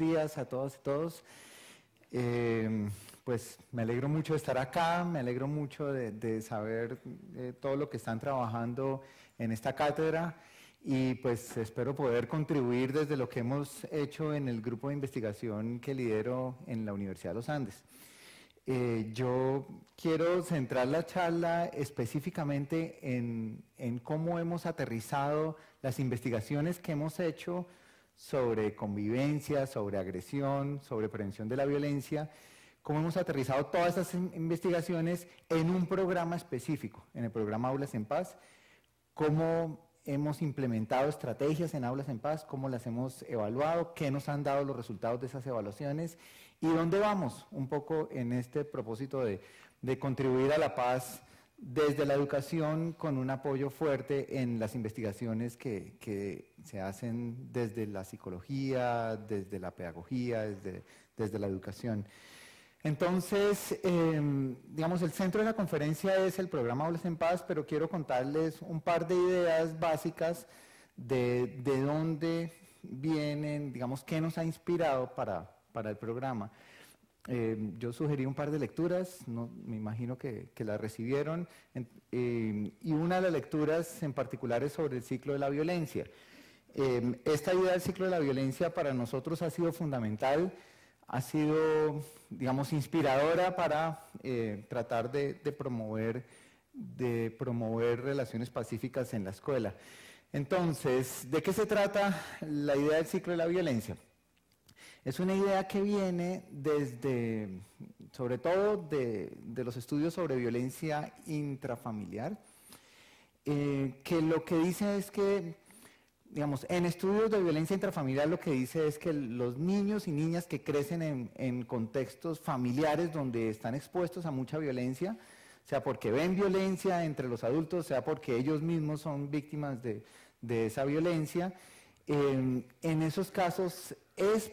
días a todas y todos. Pues me alegro mucho de estar acá, me alegro mucho de saber todo lo que están trabajando en esta cátedra y pues espero poder contribuir desde lo que hemos hecho en el grupo de investigación que lidero en la Universidad de los Andes. Yo quiero centrar la charla específicamente en cómo hemos aterrizado las investigaciones que hemos hecho sobre convivencia, sobre agresión, sobre prevención de la violencia, cómo hemos aterrizado todas esas investigaciones en un programa específico, en el programa Aulas en Paz, cómo hemos implementado estrategias en Aulas en Paz, cómo las hemos evaluado, qué nos han dado los resultados de esas evaluaciones y dónde vamos un poco en este propósito de contribuir a la paz desde la educación con un apoyo fuerte en las investigaciones que se hacen desde la psicología, desde la pedagogía, desde la educación. Entonces, digamos, el centro de la conferencia es el programa Aulas en Paz, pero quiero contarles un par de ideas básicas de dónde vienen, digamos, qué nos ha inspirado para el programa. Yo sugerí un par de lecturas, me imagino que las recibieron, y una de las lecturas en particular es sobre el ciclo de la violencia. Esta idea del ciclo de la violencia para nosotros ha sido fundamental, ha sido, digamos, inspiradora para tratar de promover relaciones pacíficas en la escuela. Entonces, ¿de qué se trata la idea del ciclo de la violencia? Es una idea que viene desde, sobre todo, de los estudios sobre violencia intrafamiliar, que lo que dice es que, digamos, en estudios de violencia intrafamiliar lo que dice es que los niños y niñas que crecen en contextos familiares donde están expuestos a mucha violencia, sea porque ven violencia entre los adultos, sea porque ellos mismos son víctimas de esa violencia, en esos casos es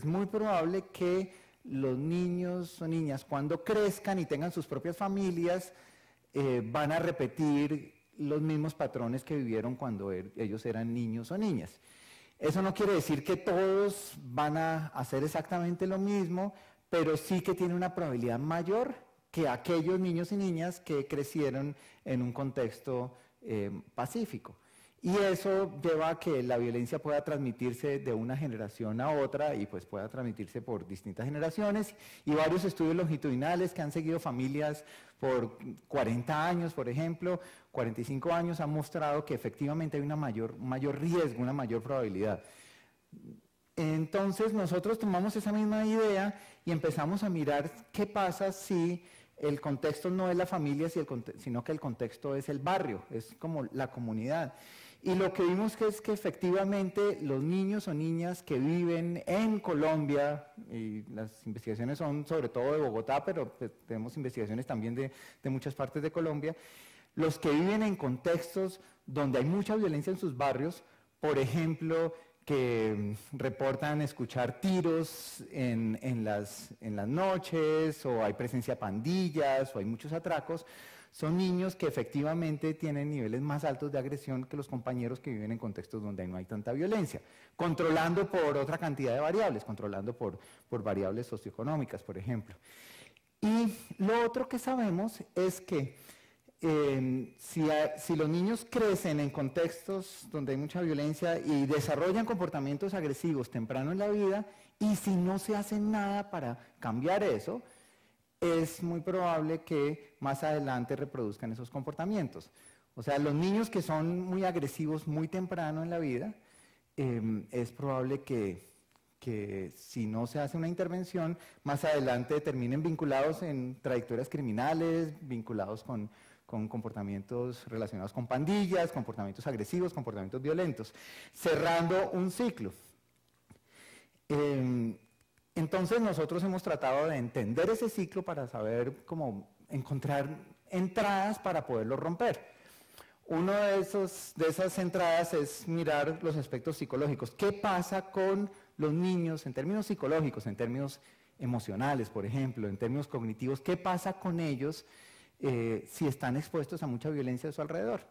muy probable que los niños o niñas cuando crezcan y tengan sus propias familias van a repetir los mismos patrones que vivieron cuando ellos eran niños o niñas. Eso no quiere decir que todos van a hacer exactamente lo mismo, pero sí que tiene una probabilidad mayor que aquellos niños y niñas que crecieron en un contexto pacífico. Y eso lleva a que la violencia pueda transmitirse de una generación a otra y pues pueda transmitirse por distintas generaciones. Y varios estudios longitudinales que han seguido familias por 40 años, por ejemplo, 45 años, han mostrado que efectivamente hay un mayor riesgo, una mayor probabilidad. Entonces nosotros tomamos esa misma idea y empezamos a mirar qué pasa si el contexto no es la familia, sino que el contexto es el barrio, es como la comunidad. Y lo que vimos es que efectivamente los niños o niñas que viven en Colombia, y las investigaciones son sobre todo de Bogotá, pero pues, tenemos investigaciones también de muchas partes de Colombia, los que viven en contextos donde hay mucha violencia en sus barrios, por ejemplo, que reportan escuchar tiros en las noches, o hay presencia de pandillas, o hay muchos atracos, son niños que efectivamente tienen niveles más altos de agresión que los compañeros que viven en contextos donde no hay tanta violencia, controlando por otra cantidad de variables, controlando por variables socioeconómicas, por ejemplo. Y lo otro que sabemos es que si los niños crecen en contextos donde hay mucha violencia y desarrollan comportamientos agresivos temprano en la vida, y si no se hace nada para cambiar eso, es muy probable que más adelante reproduzcan esos comportamientos. O sea, los niños que son muy agresivos muy temprano en la vida, es probable que si no se hace una intervención, más adelante terminen vinculados en trayectorias criminales, vinculados con comportamientos relacionados con pandillas, comportamientos agresivos, comportamientos violentos, cerrando un ciclo. Entonces nosotros hemos tratado de entender ese ciclo para saber cómo encontrar entradas para poderlo romper. Una de esas entradas es mirar los aspectos psicológicos. ¿Qué pasa con los niños en términos psicológicos, en términos emocionales, por ejemplo, en términos cognitivos? ¿Qué pasa con ellos si están expuestos a mucha violencia a su alrededor?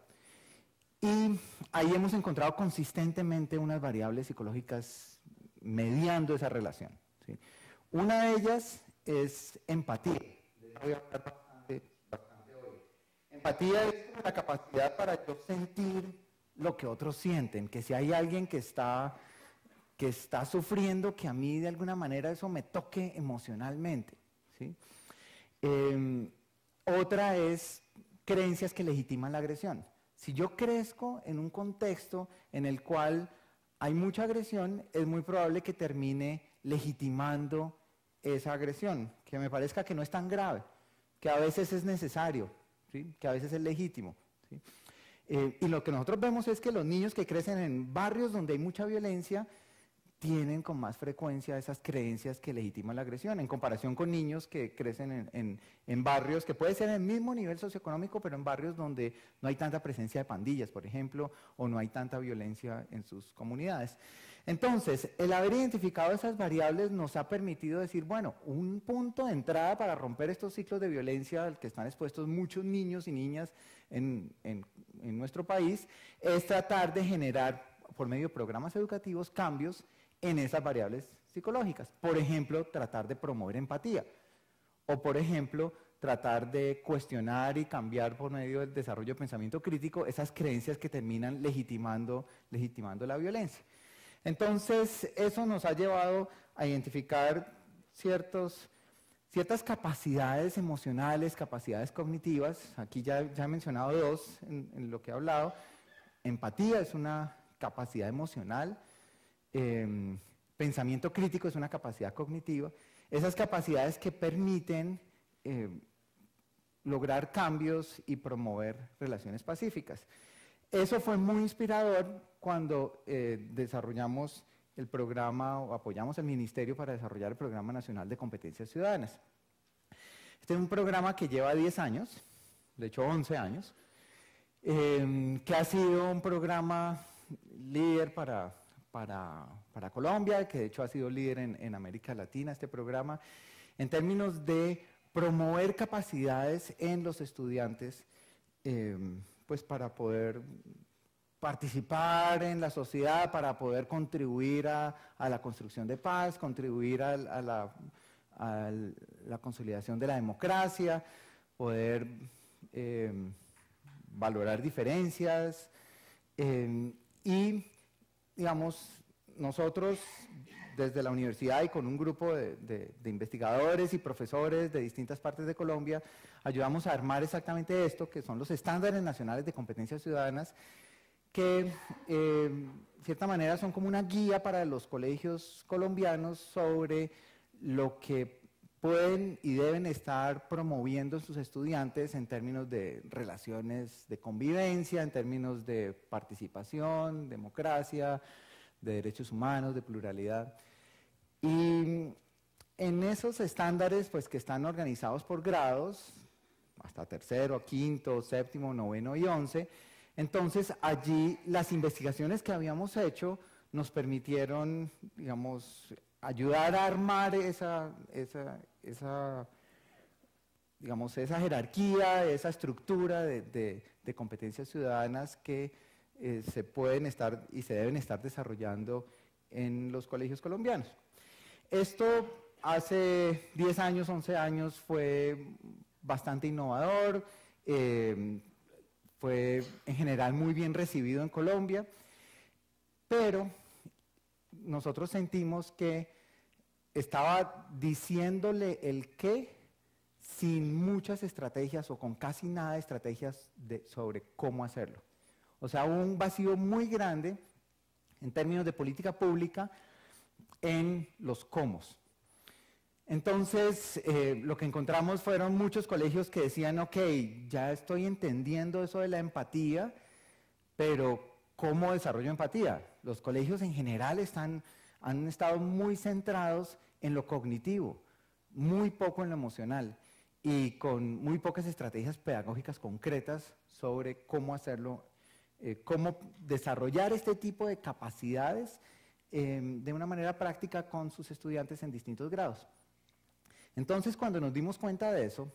Y ahí hemos encontrado consistentemente unas variables psicológicas mediando esa relación, ¿sí? Una de ellas es empatía. De eso voy a hablar bastante hoy. Empatía es como la capacidad para yo sentir lo que otros sienten, que si hay alguien que está sufriendo, que a mí de alguna manera eso me toque emocionalmente, ¿sí? Otra es creencias que legitiman la agresión. Si yo crezco en un contexto en el cual hay mucha agresión, es muy probable que termine legitimando esa agresión, que me parezca que no es tan grave, que a veces es necesario, ¿sí? Que a veces es legítimo, ¿sí? Y lo que nosotros vemos es que los niños que crecen en barrios donde hay mucha violencia tienen con más frecuencia esas creencias que legitiman la agresión, en comparación con niños que crecen en barrios que puede ser en el mismo nivel socioeconómico, pero en barrios donde no hay tanta presencia de pandillas, por ejemplo, o no hay tanta violencia en sus comunidades. Entonces, el haber identificado esas variables nos ha permitido decir, bueno, un punto de entrada para romper estos ciclos de violencia al que están expuestos muchos niños y niñas en nuestro país es tratar de generar, por medio de programas educativos, cambios en esas variables psicológicas. Por ejemplo, tratar de promover empatía. O, por ejemplo, tratar de cuestionar y cambiar por medio del desarrollo de pensamiento crítico esas creencias que terminan legitimando la violencia. Entonces, eso nos ha llevado a identificar ciertas capacidades emocionales, capacidades cognitivas. Aquí ya he mencionado dos en lo que he hablado. Empatía es una capacidad emocional. Pensamiento crítico es una capacidad cognitiva. Esas capacidades que permiten lograr cambios y promover relaciones pacíficas. Eso fue muy inspirador cuando desarrollamos el programa o apoyamos al Ministerio para desarrollar el Programa Nacional de Competencias Ciudadanas. Este es un programa que lleva 10 años, de hecho 11 años, que ha sido un programa líder para Colombia, que de hecho ha sido líder en América Latina, este programa, en términos de promover capacidades en los estudiantes, pues para poder participar en la sociedad, para poder contribuir a la construcción de paz, contribuir a la consolidación de la democracia, poder valorar diferencias y, digamos, nosotros desde la universidad y con un grupo de investigadores y profesores de distintas partes de Colombia, ayudamos a armar exactamente esto, que son los estándares nacionales de competencias ciudadanas, que de cierta manera son como una guía para los colegios colombianos sobre lo que pueden y deben estar promoviendo sus estudiantes en términos de relaciones de convivencia, en términos de participación, democracia, de derechos humanos, de pluralidad. Y en esos estándares, pues que están organizados por grados, hasta tercero, quinto, séptimo, noveno y 11, entonces allí las investigaciones que habíamos hecho nos permitieron, digamos, ayudar a armar esa jerarquía, esa estructura de competencias ciudadanas que se pueden estar y se deben estar desarrollando en los colegios colombianos. Esto hace 10 años, 11 años fue bastante innovador, fue en general muy bien recibido en Colombia, pero nosotros sentimos que estaba diciéndole el qué sin muchas estrategias o con casi nada de estrategias sobre cómo hacerlo. O sea, hubo un vacío muy grande en términos de política pública en los cómo. Entonces, lo que encontramos fueron muchos colegios que decían, ok, ya estoy entendiendo eso de la empatía, pero ¿cómo desarrollo empatía? Los colegios en general han estado muy centrados en lo cognitivo, muy poco en lo emocional y con muy pocas estrategias pedagógicas concretas sobre cómo hacerlo, cómo desarrollar este tipo de capacidades de una manera práctica con sus estudiantes en distintos grados. Entonces, cuando nos dimos cuenta de eso,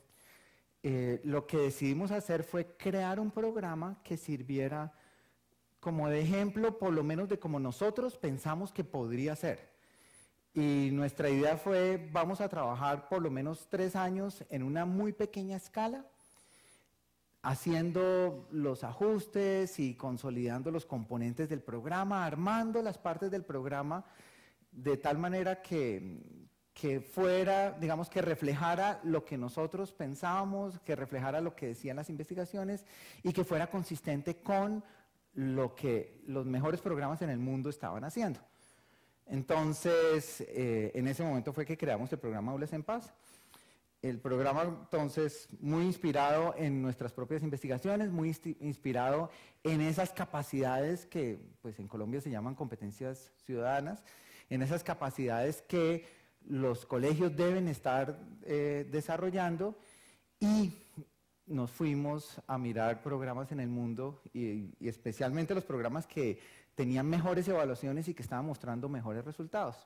lo que decidimos hacer fue crear un programa que sirviera como de ejemplo, por lo menos de cómo nosotros pensamos que podría ser. Y nuestra idea fue, vamos a trabajar por lo menos 3 años en una muy pequeña escala, haciendo los ajustes y consolidando los componentes del programa, armando las partes del programa de tal manera que fuera, digamos, que reflejara lo que nosotros pensábamos, que reflejara lo que decían las investigaciones y que fuera consistente con lo que los mejores programas en el mundo estaban haciendo. Entonces, en ese momento fue que creamos el programa Aulas en Paz. El programa, entonces, muy inspirado en nuestras propias investigaciones, muy inspirado en esas capacidades que, pues, en Colombia se llaman competencias ciudadanas, en esas capacidades que los colegios deben estar desarrollando, y nos fuimos a mirar programas en el mundo y especialmente los programas que tenían mejores evaluaciones y que estaban mostrando mejores resultados.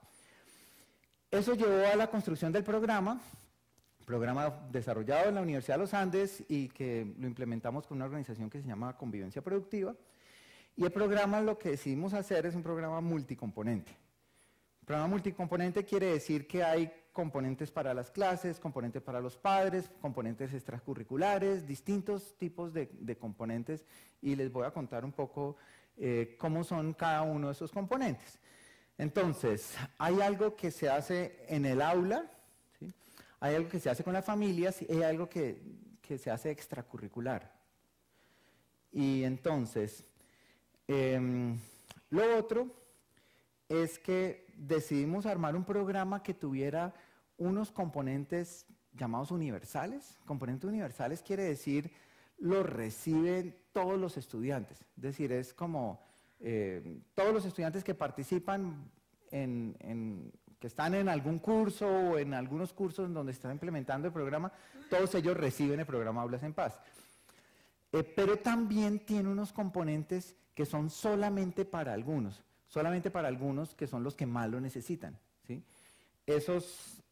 Eso llevó a la construcción del programa desarrollado en la Universidad de los Andes y que lo implementamos con una organización que se llama Convivencia Productiva. Y el programa, lo que decidimos hacer es un programa multicomponente. Un programa multicomponente quiere decir que hay componentes para las clases, componentes para los padres, componentes extracurriculares, distintos tipos de componentes, y les voy a contar un poco cómo son cada uno de esos componentes. Entonces, hay algo que se hace en el aula, ¿sí? Hay algo que se hace con las familias y hay algo que se hace extracurricular. Y entonces, lo otro es que decidimos armar un programa que tuviera unos componentes llamados universales. Componentes universales quiere decir los reciben todos los estudiantes. Es decir, es como todos los estudiantes que participan que están en algún curso o en algunos cursos en donde están implementando el programa, todos ellos reciben el programa Aulas en Paz. Pero también tiene unos componentes que son solamente para algunos que son los que más lo necesitan, ¿sí? Esos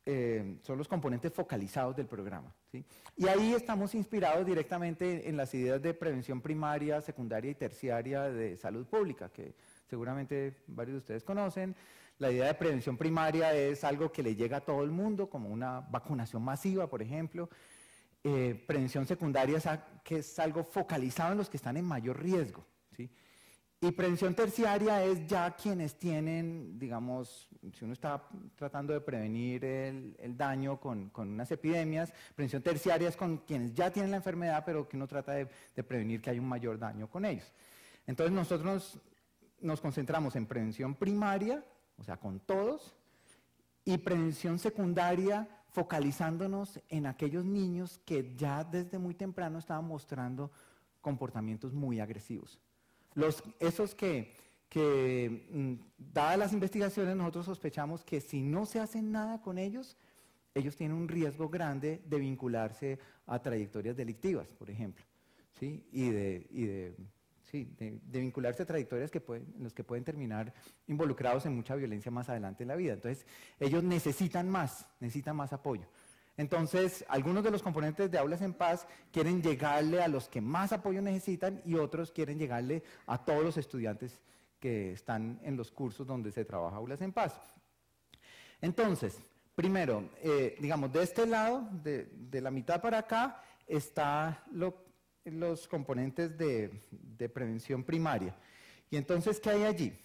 son los componentes focalizados del programa, ¿sí? Y ahí estamos inspirados directamente en las ideas de prevención primaria, secundaria y terciaria de salud pública, que seguramente varios de ustedes conocen. La idea de prevención primaria es algo que le llega a todo el mundo, como una vacunación masiva, por ejemplo. Prevención secundaria que es algo focalizado en los que están en mayor riesgo, ¿sí? Y prevención terciaria es ya quienes tienen, digamos, si uno está tratando de prevenir el daño con unas epidemias, prevención terciaria es con quienes ya tienen la enfermedad, pero que uno trata de prevenir que haya un mayor daño con ellos. Entonces nosotros nos concentramos en prevención primaria, o sea, con todos, y prevención secundaria, focalizándonos en aquellos niños que ya desde muy temprano estaban mostrando comportamientos muy agresivos. Esos que dadas las investigaciones, nosotros sospechamos que si no se hace nada con ellos, ellos tienen un riesgo grande de vincularse a trayectorias delictivas, por ejemplo, ¿sí? Y de vincularse a trayectorias en las que pueden terminar involucrados en mucha violencia más adelante en la vida. Entonces, ellos necesitan más apoyo. Entonces, algunos de los componentes de Aulas en Paz quieren llegarle a los que más apoyo necesitan y otros quieren llegarle a todos los estudiantes que están en los cursos donde se trabaja Aulas en Paz. Entonces, primero, digamos, de este lado, de la mitad para acá, están los componentes de prevención primaria. Y entonces, ¿qué hay allí?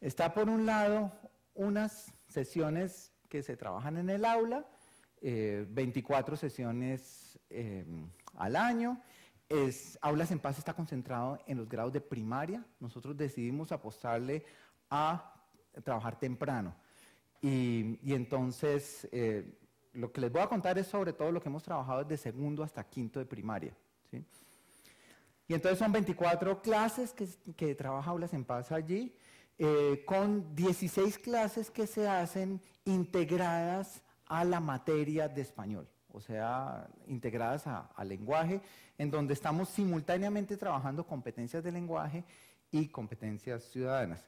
Está por un lado unas sesiones que se trabajan en el aula, 24 sesiones al año. Aulas en Paz está concentrado en los grados de primaria. Nosotros decidimos apostarle a trabajar temprano. Y entonces, lo que les voy a contar es sobre todo lo que hemos trabajado desde segundo hasta quinto de primaria, ¿sí? Y entonces son 24 clases que trabaja Aulas en Paz allí, con 16 clases que se hacen integradas a la materia de español, o sea, integradas al lenguaje, en donde estamos simultáneamente trabajando competencias de lenguaje y competencias ciudadanas.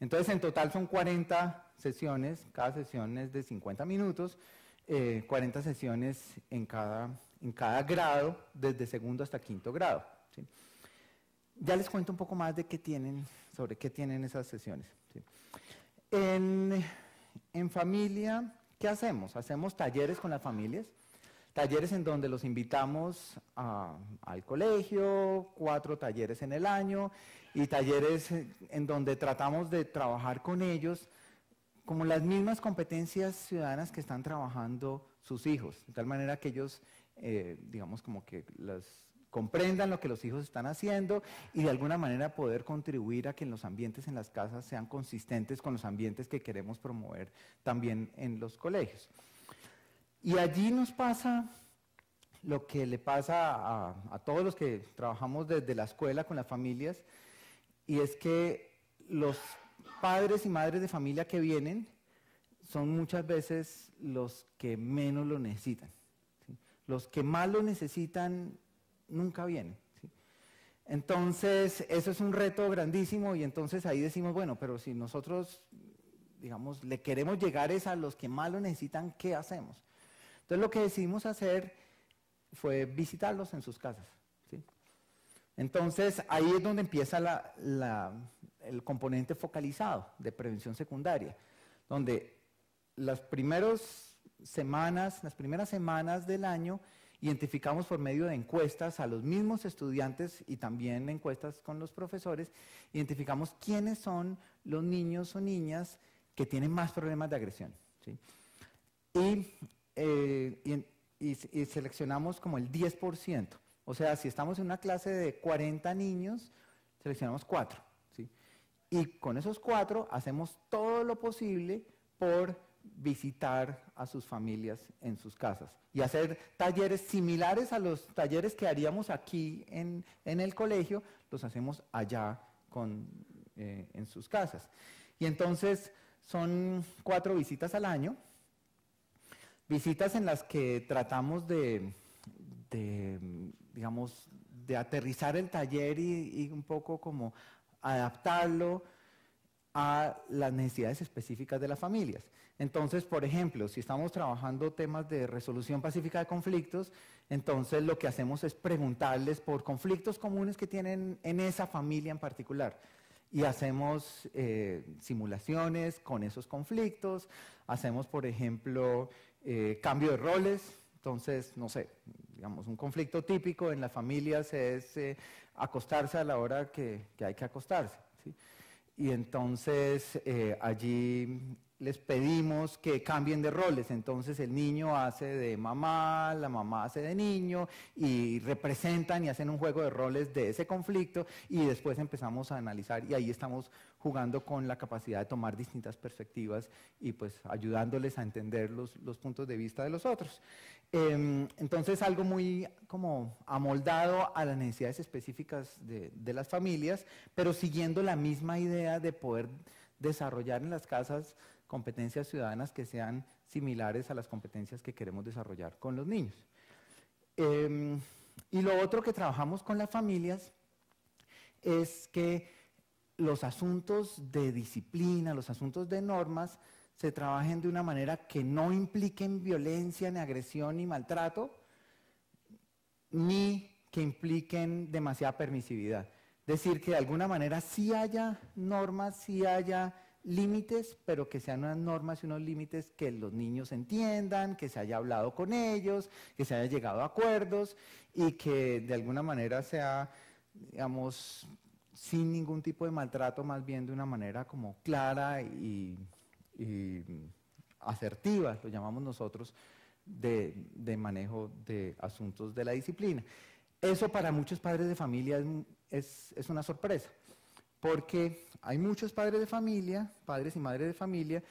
Entonces, en total son 40 sesiones, cada sesión es de 50 minutos, 40 sesiones en cada grado, desde segundo hasta quinto grado, ¿sí? Ya les cuento un poco más sobre qué tienen esas sesiones, ¿sí? En en familia, ¿qué hacemos? Hacemos talleres con las familias, talleres en donde los invitamos al colegio, 4 talleres en el año, y talleres en donde tratamos de trabajar con ellos como las mismas competencias ciudadanas que están trabajando sus hijos, de tal manera que ellos, digamos, como que comprendan lo que los hijos están haciendo y de alguna manera poder contribuir a que los ambientes en las casas sean consistentes con los ambientes que queremos promover también en los colegios. Y allí nos pasa lo que le pasa a todos los que trabajamos desde la escuela con las familias, y es que los padres y madres de familia que vienen son muchas veces los que menos lo necesitan, ¿sí? Los que más lo necesitan nunca vienen, ¿sí? Entonces, eso es un reto grandísimo, y entonces ahí decimos, bueno, pero si nosotros, digamos, le queremos llegar a los que más lo necesitan, ¿qué hacemos? Entonces, lo que decidimos hacer fue visitarlos en sus casas, ¿sí? Entonces, ahí es donde empieza el componente focalizado de prevención secundaria, donde las primeras semanas del año identificamos por medio de encuestas a los mismos estudiantes y también encuestas con los profesores, identificamos quiénes son los niños o niñas que tienen más problemas de agresión, ¿sí? Y seleccionamos como el 10%. O sea, si estamos en una clase de 40 niños, seleccionamos 4, ¿sí? Y con esos 4 hacemos todo lo posible por visitar a sus familias en sus casas y hacer talleres similares a los talleres que haríamos aquí en el colegio, los hacemos allá en sus casas. Y entonces son 4 visitas al año, visitas en las que tratamos digamos, de aterrizar el taller y un poco como adaptarlo a las necesidades específicas de las familias. Entonces, por ejemplo, si estamos trabajando temas de resolución pacífica de conflictos, entonces lo que hacemos es preguntarles por conflictos comunes que tienen en esa familia en particular. Y hacemos simulaciones con esos conflictos, hacemos, por ejemplo, cambio de roles. Entonces, no sé, digamos, un conflicto típico en las familias es acostarse a la hora que hay que acostarse, ¿sí? Y entonces allí les pedimos que cambien de roles. Entonces el niño hace de mamá, la mamá hace de niño, y representan y hacen un juego de roles de ese conflicto, y después empezamos a analizar, y ahí estamos jugando con la capacidad de tomar distintas perspectivas y pues ayudándoles a entender los puntos de vista de los otros. Entonces, algo muy como amoldado a las necesidades específicas de las familias, pero siguiendo la misma idea de poder desarrollar en las casas competencias ciudadanas que sean similares a las competencias que queremos desarrollar con los niños. Y lo otro que trabajamos con las familias es que los asuntos de disciplina, los asuntos de normas, se trabajen de una manera que no impliquen violencia, ni agresión, ni maltrato, ni que impliquen demasiada permisividad. Es decir, que de alguna manera sí haya normas, sí haya límites, pero que sean unas normas y unos límites que los niños entiendan, que se haya hablado con ellos, que se haya llegado a acuerdos, y que de alguna manera sea, digamos, sin ningún tipo de maltrato, más bien de una manera como clara y asertiva, lo llamamos nosotros, de manejo de asuntos de la disciplina. Eso para muchos padres de familia es una sorpresa, porque hay muchos padres de familia, padres y madres de familia,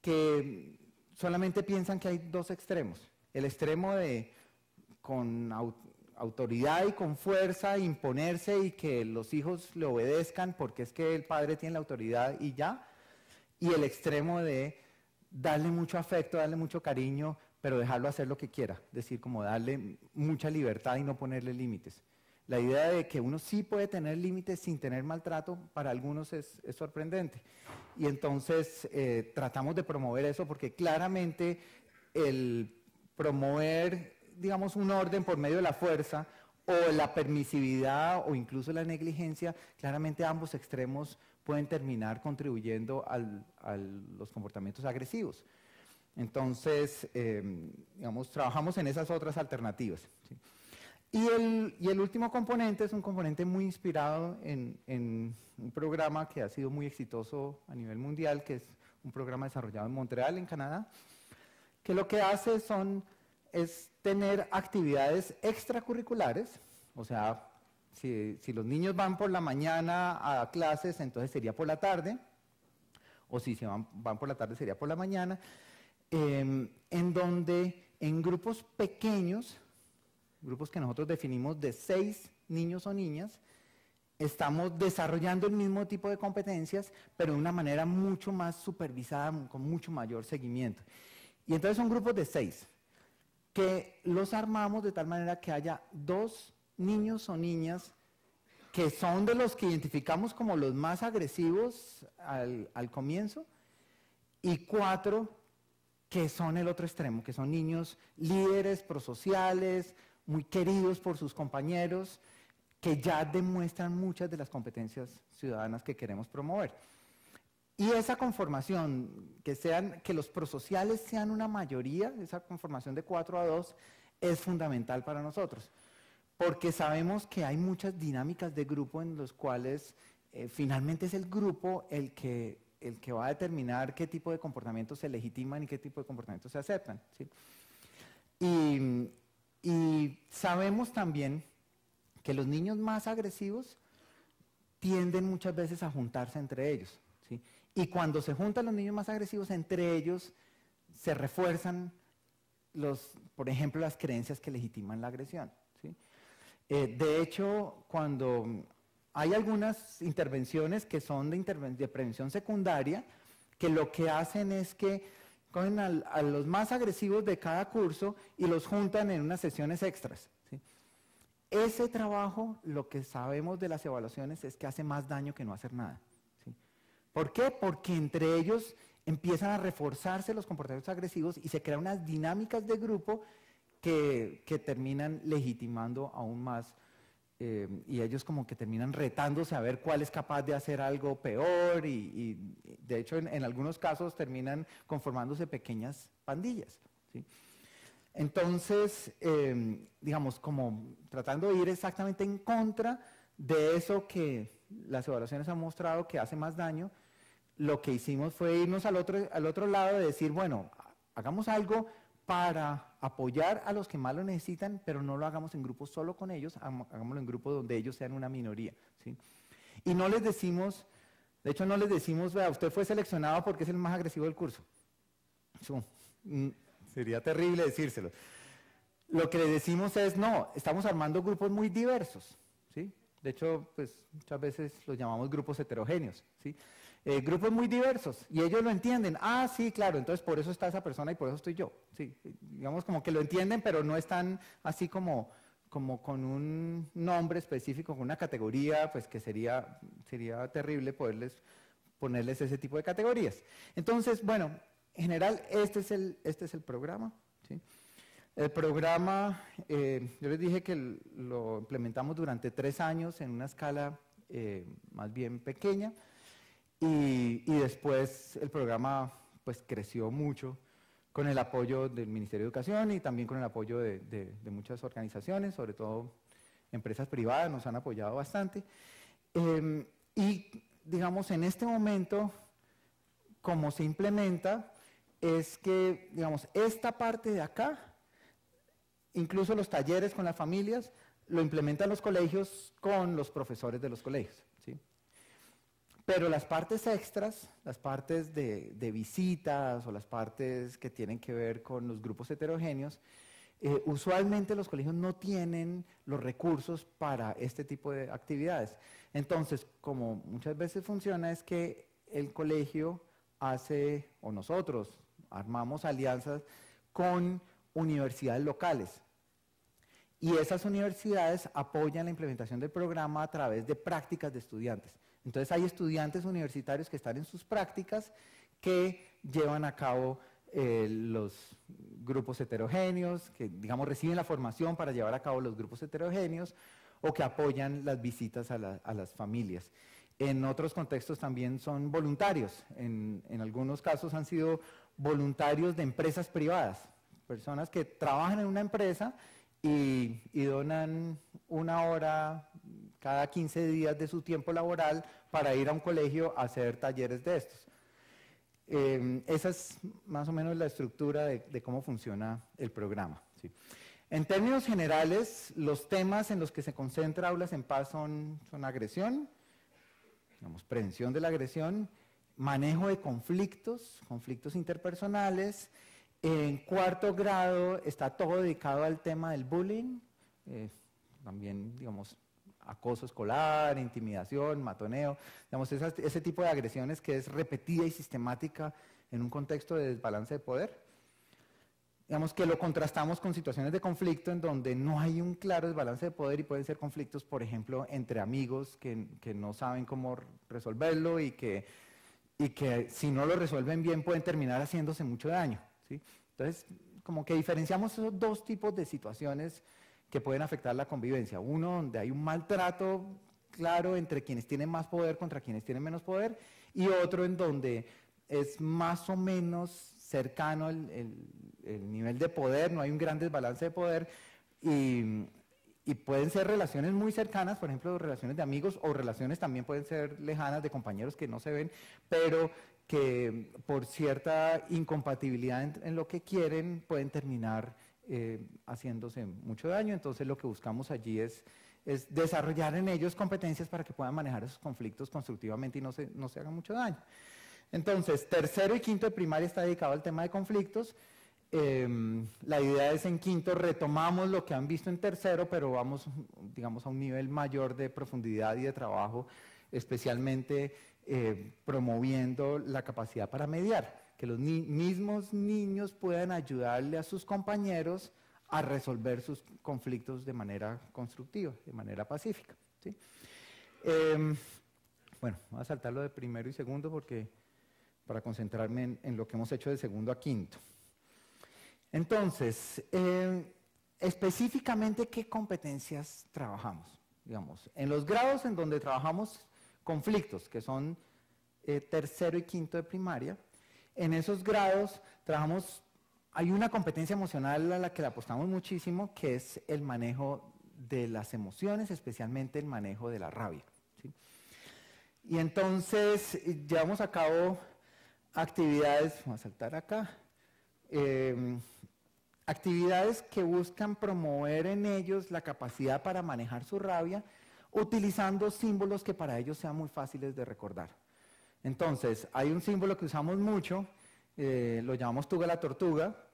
que solamente piensan que hay 2 extremos. El extremo de con autoridad y con fuerza imponerse y que los hijos le obedezcan porque es que el padre tiene la autoridad y ya, y el extremo de darle mucho afecto, darle mucho cariño, pero dejarlo hacer lo que quiera, es decir, como darle mucha libertad y no ponerle límites. La idea de que uno sí puede tener límites sin tener maltrato, para algunos es sorprendente. Y entonces tratamos de promover eso, porque claramente el promover, digamos, un orden por medio de la fuerza o la permisividad o incluso la negligencia, claramente ambos extremos pueden terminar contribuyendo a los comportamientos agresivos. Entonces, digamos, trabajamos en esas otras alternativas, ¿sí? Y el último componente es un componente muy inspirado en un programa que ha sido muy exitoso a nivel mundial, que es un programa desarrollado en Montreal, en Canadá, que lo que hace es tener actividades extracurriculares, o sea, si los niños van por la mañana a clases, entonces sería por la tarde, o si van por la tarde sería por la mañana, en donde en grupos pequeños, grupos que nosotros definimos de 6 niños o niñas, estamos desarrollando el mismo tipo de competencias, pero de una manera mucho más supervisada, con mucho mayor seguimiento. Y entonces son grupos de 6, que los armamos de tal manera que haya 2 niños o niñas que son de los que identificamos como los más agresivos al comienzo, y 4 que son el otro extremo, que son niños líderes, prosociales, muy queridos por sus compañeros, que ya demuestran muchas de las competencias ciudadanas que queremos promover. Y esa conformación, que los prosociales sean una mayoría, esa conformación de 4-2, es fundamental para nosotros, porque sabemos que hay muchas dinámicas de grupo en los cuales finalmente es el grupo el que va a determinar qué tipo de comportamientos se legitiman y qué tipo de comportamientos se aceptan, ¿sí? Y sabemos también que los niños más agresivos tienden muchas veces a juntarse entre ellos, ¿sí? Y cuando se juntan los niños más agresivos entre ellos, se refuerzan, por ejemplo, las creencias que legitiman la agresión, ¿sí? De hecho, cuando hay algunas intervenciones que son de prevención secundaria, que lo que hacen es que cogen a los más agresivos de cada curso y los juntan en unas sesiones extras, ¿sí? Ese trabajo, lo que sabemos de las evaluaciones es que hace más daño que no hacer nada, ¿sí? ¿Por qué? Porque entre ellos empiezan a reforzarse los comportamientos agresivos y se crean unas dinámicas de grupo que terminan legitimando aún más, y ellos como que terminan retándose a ver cuál es capaz de hacer algo peor, y de hecho en algunos casos terminan conformándose pequeñas pandillas, ¿sí? Entonces, digamos, como tratando de ir exactamente en contra de eso que las evaluaciones han mostrado que hace más daño, lo que hicimos fue irnos al otro lado de decir, bueno, hagamos algo para apoyar a los que más lo necesitan, pero no lo hagamos en grupos solo con ellos, hagámoslo en grupos donde ellos sean una minoría, ¿sí? Y no les decimos, de hecho no les decimos, vea, usted fue seleccionado porque es el más agresivo del curso. Eso, sería terrible decírselo. Lo que les decimos es, no, estamos armando grupos muy diversos, ¿sí? De hecho, pues muchas veces los llamamos grupos heterogéneos, ¿sí? Grupos muy diversos, y ellos lo entienden. Ah, sí, claro, entonces por eso está esa persona y por eso estoy yo. Sí, digamos como que lo entienden, pero no están así como con un nombre específico, con una categoría, pues que sería terrible ponerles ese tipo de categorías. Entonces, bueno, en general, este es el programa, ¿sí? El programa, yo les dije que lo implementamos durante 3 años en una escala más bien pequeña, y después el programa pues creció mucho con el apoyo del Ministerio de Educación y también con el apoyo de muchas organizaciones, sobre todo empresas privadas nos han apoyado bastante. Y digamos, en este momento, como se implementa, es que, digamos, esta parte de acá, incluso los talleres con las familias, lo implementan los colegios con los profesores de los colegios, ¿sí? Pero las partes extras, las partes de visitas o las partes que tienen que ver con los grupos heterogéneos, usualmente los colegios no tienen los recursos para este tipo de actividades. Entonces, como muchas veces funciona, es que el colegio hace, o nosotros armamos alianzas con universidades locales. Y esas universidades apoyan la implementación del programa a través de prácticas de estudiantes. Entonces hay estudiantes universitarios que están en sus prácticas que llevan a cabo los grupos heterogéneos, que digamos reciben la formación para llevar a cabo los grupos heterogéneos, o que apoyan las visitas a las familias. En otros contextos también son voluntarios, en algunos casos han sido voluntarios de empresas privadas, personas que trabajan en una empresa y donan 1 hora cada 15 días de su tiempo laboral para ir a un colegio a hacer talleres de estos. Esa es más o menos la estructura de cómo funciona el programa. ¿Sí? En términos generales, los temas en los que se concentra Aulas en Paz son agresión, digamos, prevención de la agresión, manejo de conflictos interpersonales. En 4º grado está todo dedicado al tema del bullying, también, digamos, acoso escolar, intimidación, matoneo, digamos, ese tipo de agresiones que es repetida y sistemática en un contexto de desbalance de poder. Digamos que lo contrastamos con situaciones de conflicto en donde no hay un claro desbalance de poder y pueden ser conflictos, por ejemplo, entre amigos que no saben cómo resolverlo y que si no lo resuelven bien pueden terminar haciéndose mucho daño, ¿sí? Entonces, como que diferenciamos esos dos tipos de situaciones que pueden afectar la convivencia. Uno, donde hay un maltrato claro entre quienes tienen más poder contra quienes tienen menos poder, y otro en donde es más o menos cercano el nivel de poder, no hay un gran desbalance de poder, y pueden ser relaciones muy cercanas, por ejemplo, relaciones de amigos, o relaciones también pueden ser lejanas de compañeros que no se ven, pero que por cierta incompatibilidad en lo que quieren pueden terminar haciéndose mucho daño. Entonces lo que buscamos allí es desarrollar en ellos competencias para que puedan manejar esos conflictos constructivamente y no se haga mucho daño. Entonces, 3º y 5º de primaria está dedicado al tema de conflictos. La idea es en 5º retomamos lo que han visto en 3º, pero vamos, digamos, a un nivel mayor de profundidad y de trabajo, especialmente promoviendo la capacidad para mediar, que los mismos niños puedan ayudarle a sus compañeros a resolver sus conflictos de manera constructiva, de manera pacífica, ¿sí? Bueno, voy a saltar lo de 1º y 2º porque para concentrarme en lo que hemos hecho de 2º a 5º. Entonces, específicamente, ¿qué competencias trabajamos? Digamos, en los grados en donde trabajamos conflictos, que son 3º y 5º de primaria, en esos grados trabajamos, hay una competencia emocional a la que le apostamos muchísimo, que es el manejo de las emociones, especialmente el manejo de la rabia, ¿sí? Y entonces llevamos a cabo actividades, vamos a saltar acá, actividades que buscan promover en ellos la capacidad para manejar su rabia, utilizando símbolos que para ellos sean muy fáciles de recordar. Entonces, hay un símbolo que usamos mucho, lo llamamos Tuga la tortuga,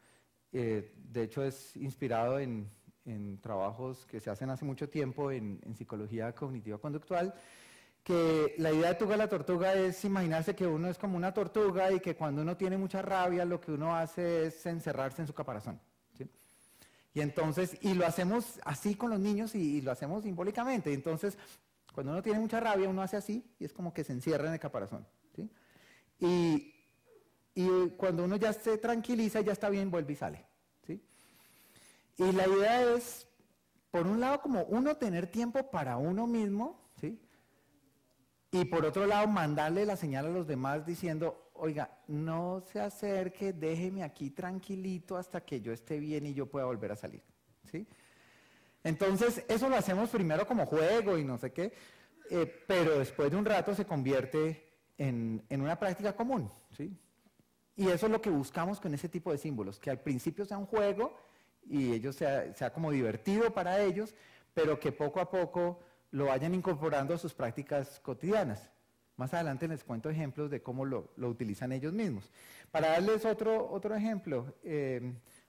de hecho es inspirado en trabajos que se hacen hace mucho tiempo en psicología cognitiva conductual, que la idea de Tuga la tortuga es imaginarse que uno es como una tortuga y que cuando uno tiene mucha rabia lo que uno hace es encerrarse en su caparazón, ¿sí? Y entonces, y lo hacemos así con los niños y lo hacemos simbólicamente. Entonces, cuando uno tiene mucha rabia uno hace así y es como que se encierra en el caparazón, ¿sí? Y cuando uno ya se tranquiliza, ya está bien, vuelve y sale, ¿sí? Y la idea es, por un lado, como uno tener tiempo para uno mismo, ¿sí? Y por otro lado, mandarle la señal a los demás diciendo, oiga, no se acerque, déjeme aquí tranquilito hasta que yo esté bien y yo pueda volver a salir, ¿sí? Entonces, eso lo hacemos primero como juego y no sé qué, pero después de un rato se convierte en una práctica común, ¿sí? Y eso es lo que buscamos con ese tipo de símbolos, que al principio sea un juego y ellos sea como divertido para ellos, pero que poco a poco lo vayan incorporando a sus prácticas cotidianas. Más adelante les cuento ejemplos de cómo lo utilizan ellos mismos. Para darles otro ejemplo,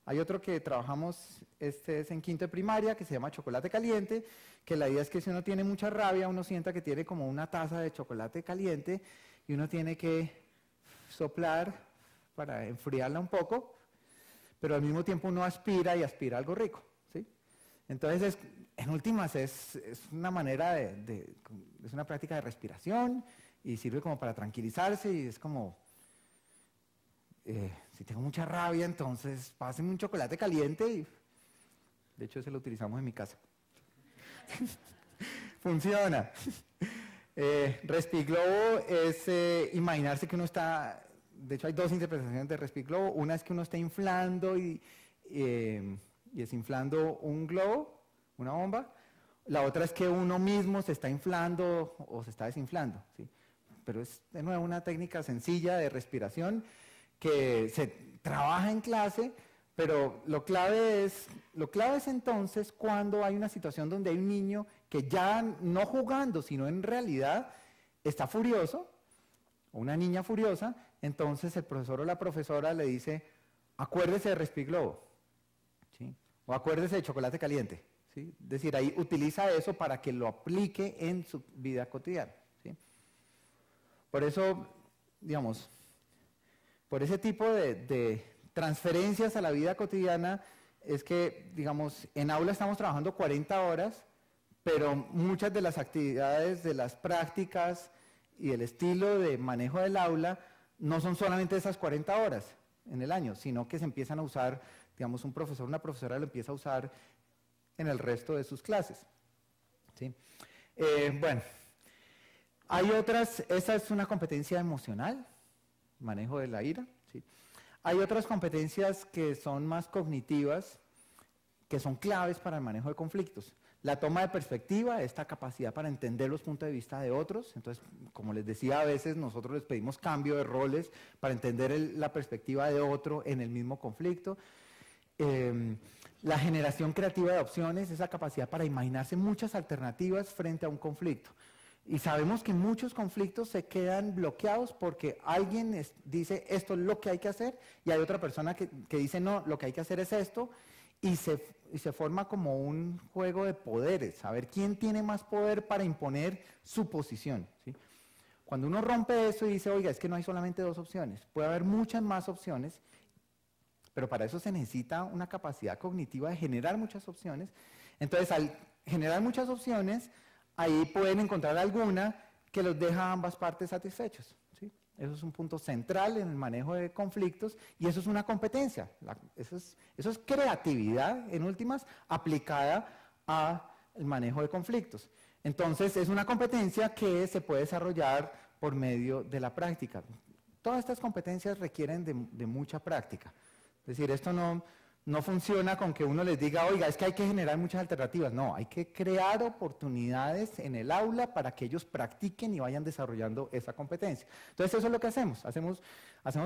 hay otro que trabajamos, este es en 5º de primaria, que se llama chocolate caliente, que la idea es que si uno tiene mucha rabia, uno sienta que tiene como una taza de chocolate caliente y uno tiene que soplar para enfriarla un poco, pero al mismo tiempo uno aspira y aspira algo rico, ¿sí? Entonces, en últimas, es una manera es una práctica de respiración y sirve como para tranquilizarse y es como, Si tengo mucha rabia, entonces pásenme un chocolate caliente y, de hecho, ese lo utilizamos en mi casa. Funciona. Respiglobo es imaginarse que uno está, de hecho hay dos interpretaciones de respiglobo, una es que uno está inflando y desinflando un globo, una bomba, la otra es que uno mismo se está inflando o se está desinflando, ¿sí? Pero es de nuevo una técnica sencilla de respiración que se trabaja en clase, pero lo clave es entonces cuando hay una situación donde hay un niño que ya no jugando, sino en realidad está furioso, o una niña furiosa, entonces el profesor o la profesora le dice, acuérdese de respiglobo, ¿sí? O acuérdese de chocolate caliente, ¿sí? Es decir, ahí utiliza eso para que lo aplique en su vida cotidiana, ¿sí? Por eso, digamos, por ese tipo de transferencias a la vida cotidiana es que, digamos, en aula estamos trabajando 40 horas, pero muchas de las actividades, de las prácticas y el estilo de manejo del aula no son solamente esas 40 horas en el año, sino que se empiezan a usar, digamos, un profesor o una profesora lo empieza a usar en el resto de sus clases, ¿sí? Bueno, hay otras, esa es una competencia emocional, manejo de la ira, ¿sí? Hay otras competencias que son más cognitivas, que son claves para el manejo de conflictos. La toma de perspectiva, esta capacidad para entender los puntos de vista de otros. Entonces, como les decía, a veces nosotros les pedimos cambio de roles para entender la perspectiva de otro en el mismo conflicto. La generación creativa de opciones, esa capacidad para imaginarse muchas alternativas frente a un conflicto. Y sabemos que muchos conflictos se quedan bloqueados porque alguien dice esto es lo que hay que hacer y hay otra persona que dice no, lo que hay que hacer es esto y se forma como un juego de poderes, saber quién tiene más poder para imponer su posición, ¿sí? Cuando uno rompe eso y dice, oiga, es que no hay solamente dos opciones, puede haber muchas más opciones, pero para eso se necesita una capacidad cognitiva de generar muchas opciones. Entonces, al generar muchas opciones, ahí pueden encontrar alguna que los deja a ambas partes satisfechos, ¿sí? Eso es un punto central en el manejo de conflictos y eso es una competencia. Eso es creatividad, en últimas, aplicada al manejo de conflictos. Entonces, es una competencia que se puede desarrollar por medio de la práctica. Todas estas competencias requieren de mucha práctica. Es decir, esto no funciona con que uno les diga, oiga, es que hay que generar muchas alternativas. No, hay que crear oportunidades en el aula para que ellos practiquen y vayan desarrollando esa competencia. Entonces, eso es lo que hacemos. Hacemos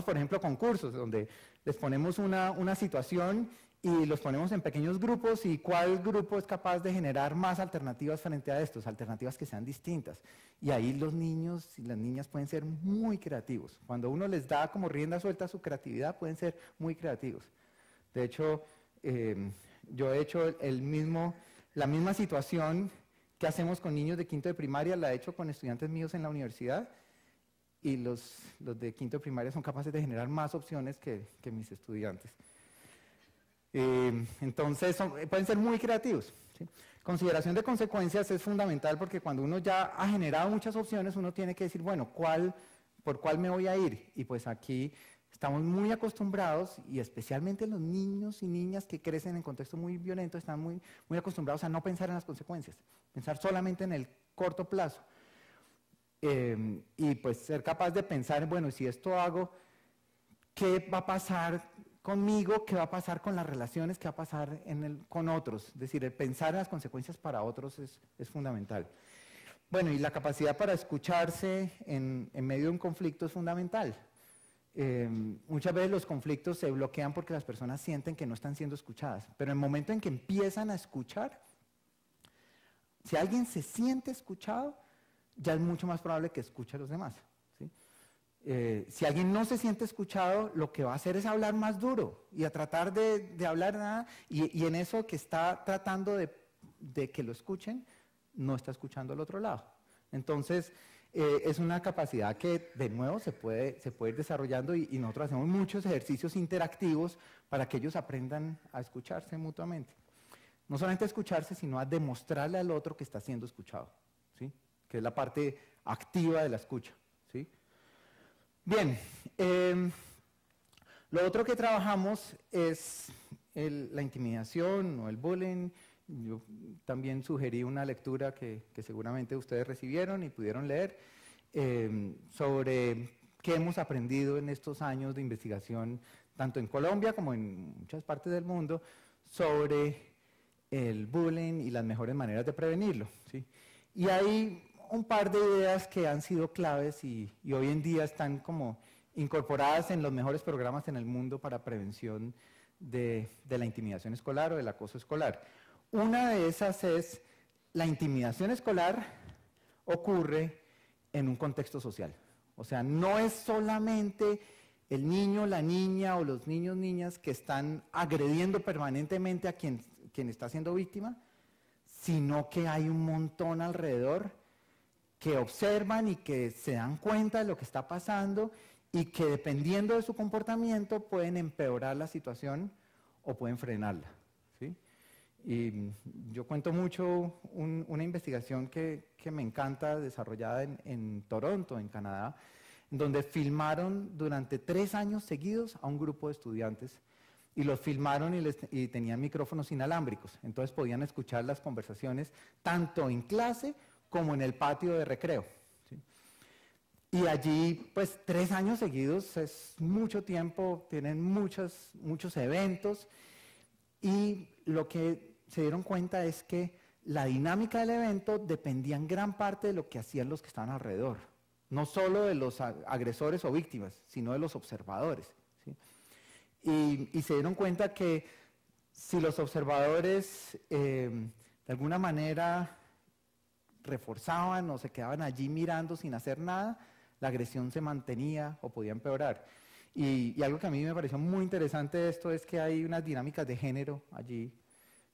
por ejemplo, concursos donde les ponemos una situación y los ponemos en pequeños grupos y cuál grupo es capaz de generar más alternativas frente a estos, alternativas que sean distintas. Y ahí los niños y las niñas pueden ser muy creativos. Cuando uno les da como rienda suelta a su creatividad, pueden ser muy creativos. De hecho, yo he hecho la misma situación que hacemos con niños de quinto de primaria, la he hecho con estudiantes míos en la universidad y los de quinto de primaria son capaces de generar más opciones que mis estudiantes. Entonces, pueden ser muy creativos, ¿sí? Consideración de consecuencias es fundamental porque cuando uno ya ha generado muchas opciones, uno tiene que decir, bueno, ¿por cuál me voy a ir? Y pues aquí estamos muy acostumbrados, y especialmente los niños y niñas que crecen en contextos muy violentos, están muy acostumbrados a no pensar en las consecuencias, pensar solamente en el corto plazo. Y pues ser capaz de pensar, bueno, si esto hago, ¿qué va a pasar conmigo? ¿Qué va a pasar con las relaciones? ¿Qué va a pasar con otros? Es decir, el pensar en las consecuencias para otros es fundamental. Bueno, y la capacidad para escucharse en medio de un conflicto es fundamental. Muchas veces los conflictos se bloquean porque las personas sienten que no están siendo escuchadas, pero en el momento en que empiezan a escuchar, si alguien se siente escuchado, ya es mucho más probable que escuche a los demás, ¿sí? Si alguien no se siente escuchado, lo que va a hacer es hablar más duro y a tratar de hablar nada, y en eso que está tratando de que lo escuchen, no está escuchando al otro lado. Entonces, es una capacidad que, de nuevo, se puede ir desarrollando y nosotros hacemos muchos ejercicios interactivos para que ellos aprendan a escucharse mutuamente. No solamente a escucharse, sino a demostrarle al otro que está siendo escuchado, ¿sí? Que es la parte activa de la escucha, ¿sí? Bien, Lo otro que trabajamos es la intimidación o el bullying. Yo también sugerí una lectura que seguramente ustedes recibieron y pudieron leer sobre qué hemos aprendido en estos años de investigación, tanto en Colombia como en muchas partes del mundo, sobre el bullying y las mejores maneras de prevenirlo, ¿sí? Y hay un par de ideas que han sido claves y hoy en día están como incorporadas en los mejores programas en el mundo para prevención de la intimidación escolar o del acoso escolar. Una de esas es la intimidación escolar ocurre en un contexto social. O sea, no es solamente el niño, la niña o los niños, niñas que están agrediendo permanentemente a quien está siendo víctima, sino que hay un montón alrededor que observan y que se dan cuenta de lo que está pasando y que dependiendo de su comportamiento pueden empeorar la situación o pueden frenarla, ¿sí? Y yo cuento mucho una investigación que me encanta, desarrollada en Toronto, en Canadá, donde filmaron durante 3 años seguidos a un grupo de estudiantes y los filmaron y tenían micrófonos inalámbricos, entonces podían escuchar las conversaciones tanto en clase como en el patio de recreo, ¿sí? Y allí, pues 3 años seguidos es mucho tiempo, tienen muchos eventos y lo que se dieron cuenta es que la dinámica del evento dependía en gran parte de lo que hacían los que estaban alrededor, no solo de los agresores o víctimas, sino de los observadores, ¿sí? Y se dieron cuenta que si los observadores de alguna manera reforzaban o se quedaban allí mirando sin hacer nada, la agresión se mantenía o podía empeorar. Y algo que a mí me pareció muy interesante de esto es que hay unas dinámicas de género allí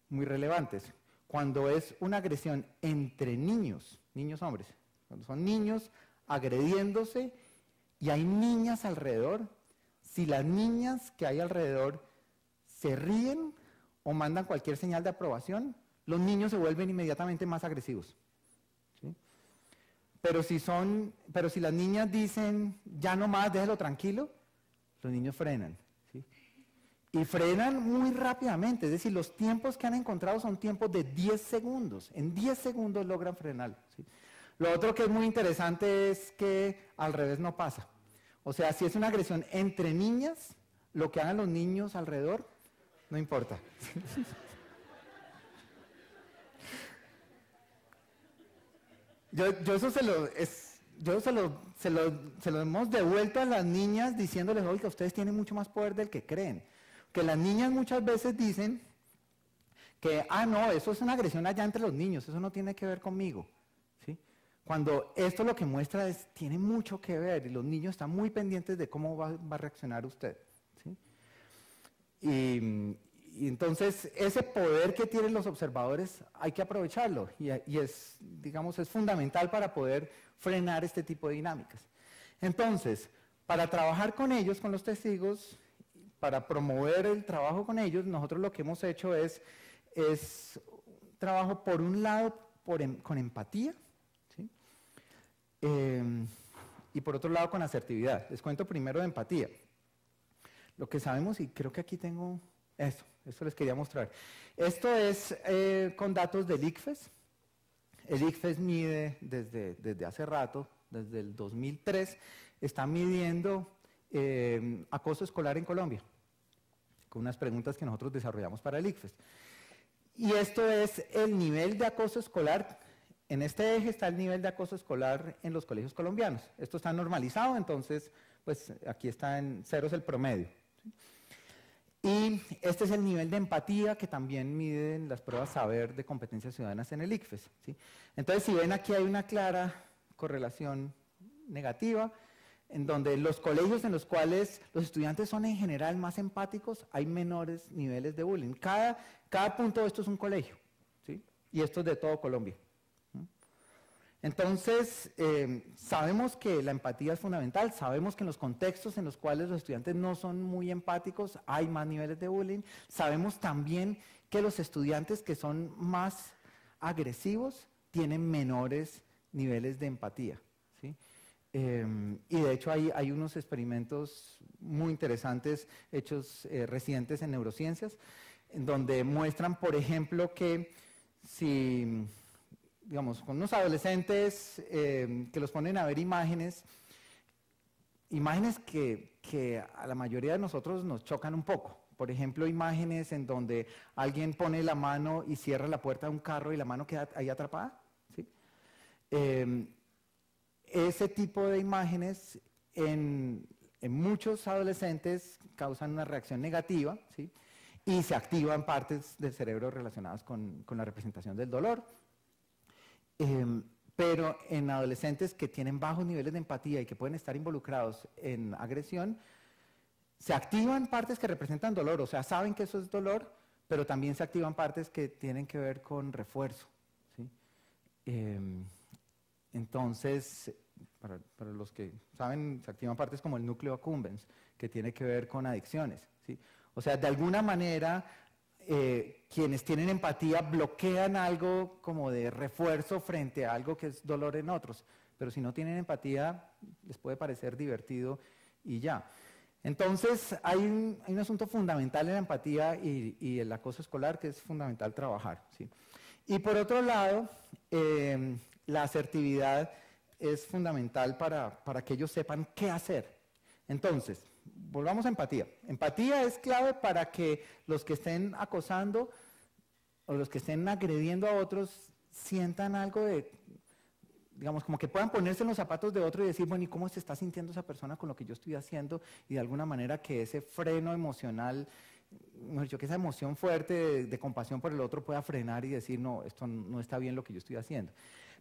muy relevantes. Cuando es una agresión entre niños, niños hombres, cuando son niños agrediéndose y hay niñas alrededor, si las niñas que hay alrededor se ríen o mandan cualquier señal de aprobación, los niños se vuelven inmediatamente más agresivos, ¿sí? Pero si las niñas dicen, ya no más, déjelo tranquilo, los niños frenan, ¿sí? Y frenan muy rápidamente, es decir, los tiempos que han encontrado son tiempos de 10 segundos, en 10 segundos logran frenar, ¿sí? Lo otro que es muy interesante es que al revés no pasa. O sea, si es una agresión entre niñas, lo que hagan los niños alrededor, no importa. Yo eso se lo hemos devuelto a las niñas diciéndoles, oiga, ustedes tienen mucho más poder del que creen. Que las niñas muchas veces dicen que, no, eso es una agresión allá entre los niños, eso no tiene que ver conmigo, ¿sí? Cuando esto lo que muestra es, tiene mucho que ver y los niños están muy pendientes de cómo va a reaccionar usted, ¿sí? Y entonces ese poder que tienen los observadores hay que aprovecharlo y es, digamos, es fundamental para poder frenar este tipo de dinámicas. Entonces, para trabajar con ellos, con los testigos, para promover el trabajo con ellos, nosotros lo que hemos hecho es trabajo por un lado con empatía, ¿sí? Y por otro lado con asertividad. Les cuento primero de empatía. Lo que sabemos, y creo que aquí tengo esto les quería mostrar. Esto es con datos del ICFES. El ICFES mide desde hace rato, desde el 2003, está midiendo acoso escolar en Colombia, con unas preguntas que nosotros desarrollamos para el ICFES. Y esto es el nivel de acoso escolar. En este eje está el nivel de acoso escolar en los colegios colombianos. Esto está normalizado, entonces, pues aquí está en 0 es el promedio, ¿sí? Y este es el nivel de empatía que también miden las pruebas saber de competencias ciudadanas en el ICFES, ¿sí? Entonces, si ven aquí hay una clara correlación negativa, en donde los colegios en los cuales los estudiantes son en general más empáticos, hay menores niveles de bullying. Cada punto de esto es un colegio, ¿sí? Y esto es de todo Colombia. Entonces, sabemos que la empatía es fundamental, sabemos que en los contextos en los cuales los estudiantes no son muy empáticos hay más niveles de bullying, sabemos también que los estudiantes que son más agresivos tienen menores niveles de empatía, ¿sí? Y de hecho hay unos experimentos muy interesantes hechos recientes en neurociencias, en donde muestran, por ejemplo, que si, digamos, con unos adolescentes que los ponen a ver imágenes que a la mayoría de nosotros nos chocan un poco. Por ejemplo, imágenes en donde alguien pone la mano y cierra la puerta de un carro y la mano queda ahí atrapada, ¿sí? Ese tipo de imágenes en muchos adolescentes causan una reacción negativa, ¿sí? Y se activan partes del cerebro relacionadas con la representación del dolor. Pero en adolescentes que tienen bajos niveles de empatía y que pueden estar involucrados en agresión, se activan partes que representan dolor, o sea, saben que eso es dolor, pero también se activan partes que tienen que ver con refuerzo, ¿sí? Entonces, para los que saben, se activan partes como el núcleo accumbens, que tiene que ver con adicciones, ¿sí? O sea, de alguna manera, quienes tienen empatía bloquean algo como de refuerzo frente a algo que es dolor en otros, pero si no tienen empatía, les puede parecer divertido y ya. Entonces, hay un asunto fundamental en la empatía y el acoso escolar que es fundamental trabajar, ¿sí? Y por otro lado, la asertividad es fundamental para que ellos sepan qué hacer. Entonces, volvamos a empatía. Empatía es clave para que los que estén acosando o los que estén agrediendo a otros sientan algo de, digamos, como que puedan ponerse en los zapatos de otro y decir, bueno, ¿y cómo se está sintiendo esa persona con lo que yo estoy haciendo? Y de alguna manera que ese freno emocional, mejor dicho, que esa emoción fuerte de compasión por el otro pueda frenar y decir, no, esto no está bien lo que yo estoy haciendo.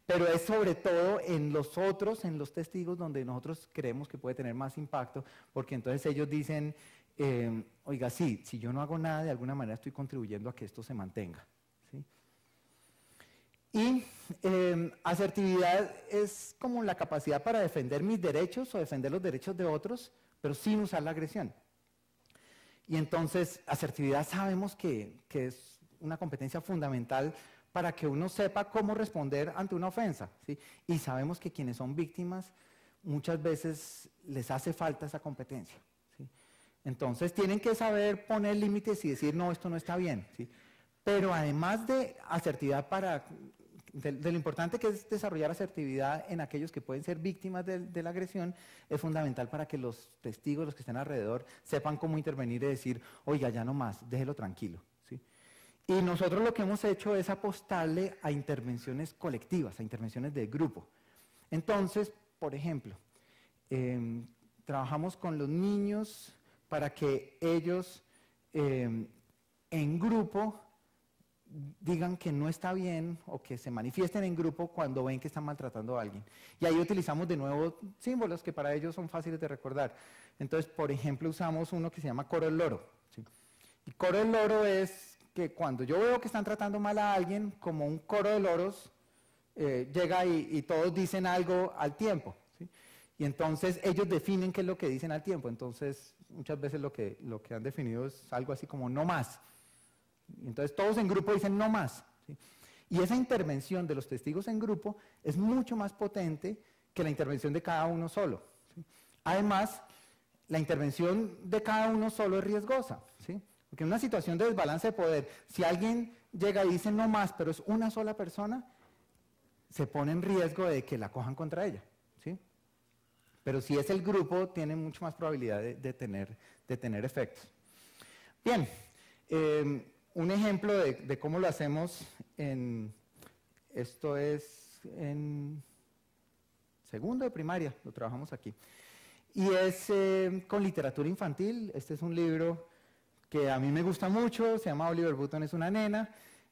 Pero es sobre todo en los otros, en los testigos, donde nosotros creemos que puede tener más impacto, porque entonces ellos dicen, oiga, sí, si yo no hago nada, de alguna manera estoy contribuyendo a que esto se mantenga, ¿sí? Y asertividad es como la capacidad para defender mis derechos o defender los derechos de otros, pero sin usar la agresión. Y entonces, asertividad sabemos que es una competencia fundamental para que uno sepa cómo responder ante una ofensa, ¿sí? Y sabemos que quienes son víctimas muchas veces les hace falta esa competencia, ¿sí? Entonces tienen que saber poner límites y decir, no, esto no está bien, ¿sí? Pero además de asertividad de lo importante que es desarrollar asertividad en aquellos que pueden ser víctimas de la agresión, es fundamental para que los testigos, los que estén alrededor, sepan cómo intervenir y decir, oiga, ya no más, déjelo tranquilo, ¿sí? Y nosotros lo que hemos hecho es apostarle a intervenciones colectivas, a intervenciones de grupo. Entonces, por ejemplo, trabajamos con los niños para que ellos en grupo digan que no está bien o que se manifiesten en grupo cuando ven que están maltratando a alguien. Y ahí utilizamos de nuevo símbolos que para ellos son fáciles de recordar. Entonces, por ejemplo, usamos uno que se llama coro del loro, ¿sí? Y coro del loro es que cuando yo veo que están tratando mal a alguien, como un coro de loros, llega y todos dicen algo al tiempo, ¿sí? Y entonces ellos definen qué es lo que dicen al tiempo. Entonces, muchas veces lo que han definido es algo así como no más. Entonces todos en grupo dicen no más, ¿sí? Y esa intervención de los testigos en grupo es mucho más potente que la intervención de cada uno solo, ¿sí? Además, la intervención de cada uno solo es riesgosa, ¿sí? Porque en una situación de desbalance de poder, si alguien llega y dice no más, pero es una sola persona, se pone en riesgo de que la cojan contra ella, ¿sí? Pero si es el grupo, tiene mucho más probabilidad de tener efectos. Bien, un ejemplo de cómo lo hacemos esto es en segundo de primaria, lo trabajamos aquí. Y es con literatura infantil. Este es un libro que a mí me gusta mucho, se llama Oliver Button es una nena.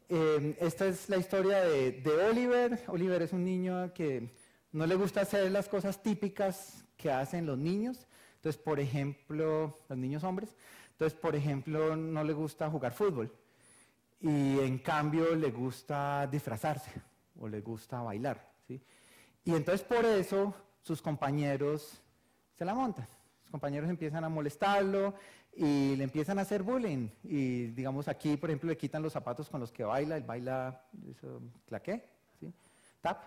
Esta es la historia de Oliver. Oliver es un niño que no le gusta hacer las cosas típicas que hacen los niños. Entonces, por ejemplo, los niños hombres. Entonces, por ejemplo, no le gusta jugar fútbol. Y en cambio le gusta disfrazarse o le gusta bailar, ¿sí? Y entonces por eso sus compañeros se la montan. Sus compañeros empiezan a molestarlo y le empiezan a hacer bullying. Y digamos aquí, por ejemplo, le quitan los zapatos con los que baila. Él baila eso, claqué, ¿sí? Tap.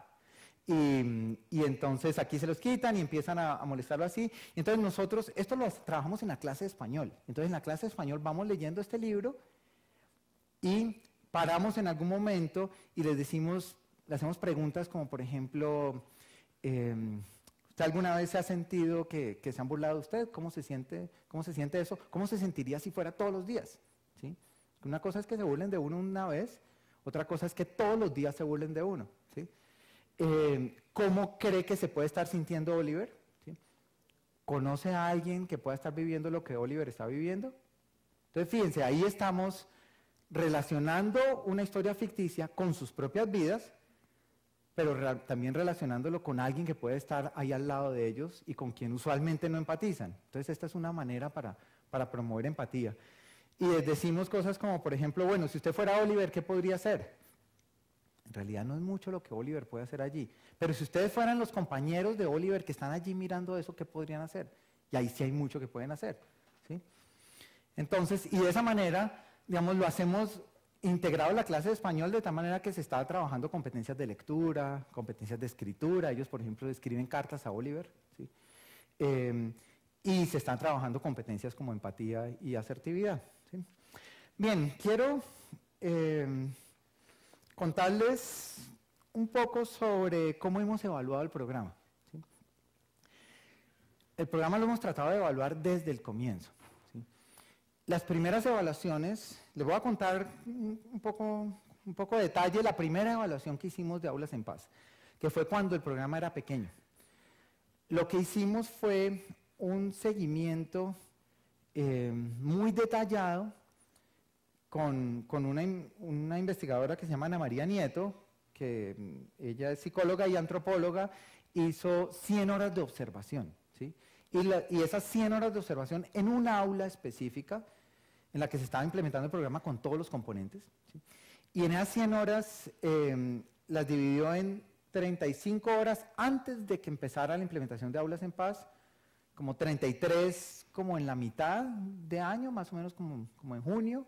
y entonces aquí se los quitan y empiezan a molestarlo así. Y entonces nosotros, esto lo trabajamos en la clase de español. Entonces en la clase de español vamos leyendo este libro y paramos en algún momento y les decimos, le hacemos preguntas como por ejemplo, ¿usted alguna vez se ha sentido que se han burlado de usted? ¿Cómo se siente eso? ¿Cómo se sentiría si fuera todos los días? ¿Sí? Una cosa es que se burlen de uno una vez, otra cosa es que todos los días se burlen de uno. ¿Sí? ¿Cómo cree que se puede estar sintiendo Oliver? ¿Sí? ¿Conoce a alguien que pueda estar viviendo lo que Oliver está viviendo? Entonces, fíjense, ahí estamos relacionando una historia ficticia con sus propias vidas, pero también relacionándolo con alguien que puede estar ahí al lado de ellos y con quien usualmente no empatizan. Entonces, esta es una manera para promover empatía. Y les decimos cosas como, por ejemplo, bueno, si usted fuera Oliver, ¿qué podría hacer? En realidad no es mucho lo que Oliver puede hacer allí. Pero si ustedes fueran los compañeros de Oliver que están allí mirando eso, ¿qué podrían hacer? Y ahí sí hay mucho que pueden hacer. ¿Sí? Entonces, y de esa manera, digamos, lo hacemos integrado en la clase de español de tal manera que se está trabajando competencias de lectura, competencias de escritura. Ellos, por ejemplo, escriben cartas a Oliver. ¿Sí? Y se están trabajando competencias como empatía y asertividad. ¿Sí? Bien, quiero contarles un poco sobre cómo hemos evaluado el programa. ¿Sí? El programa lo hemos tratado de evaluar desde el comienzo. ¿Sí? Las primeras evaluaciones, les voy a contar un poco de detalle, la primera evaluación que hicimos de Aulas en Paz, que fue cuando el programa era pequeño. Lo que hicimos fue un seguimiento muy detallado con una investigadora que se llama Ana María Nieto, que ella es psicóloga y antropóloga, hizo 100 horas de observación. ¿Sí? Y esas 100 horas de observación en una aula específica en la que se estaba implementando el programa con todos los componentes. ¿Sí? Y en esas 100 horas las dividió en 35 horas antes de que empezara la implementación de Aulas en Paz, como 33 como en la mitad de año, más o menos como en junio,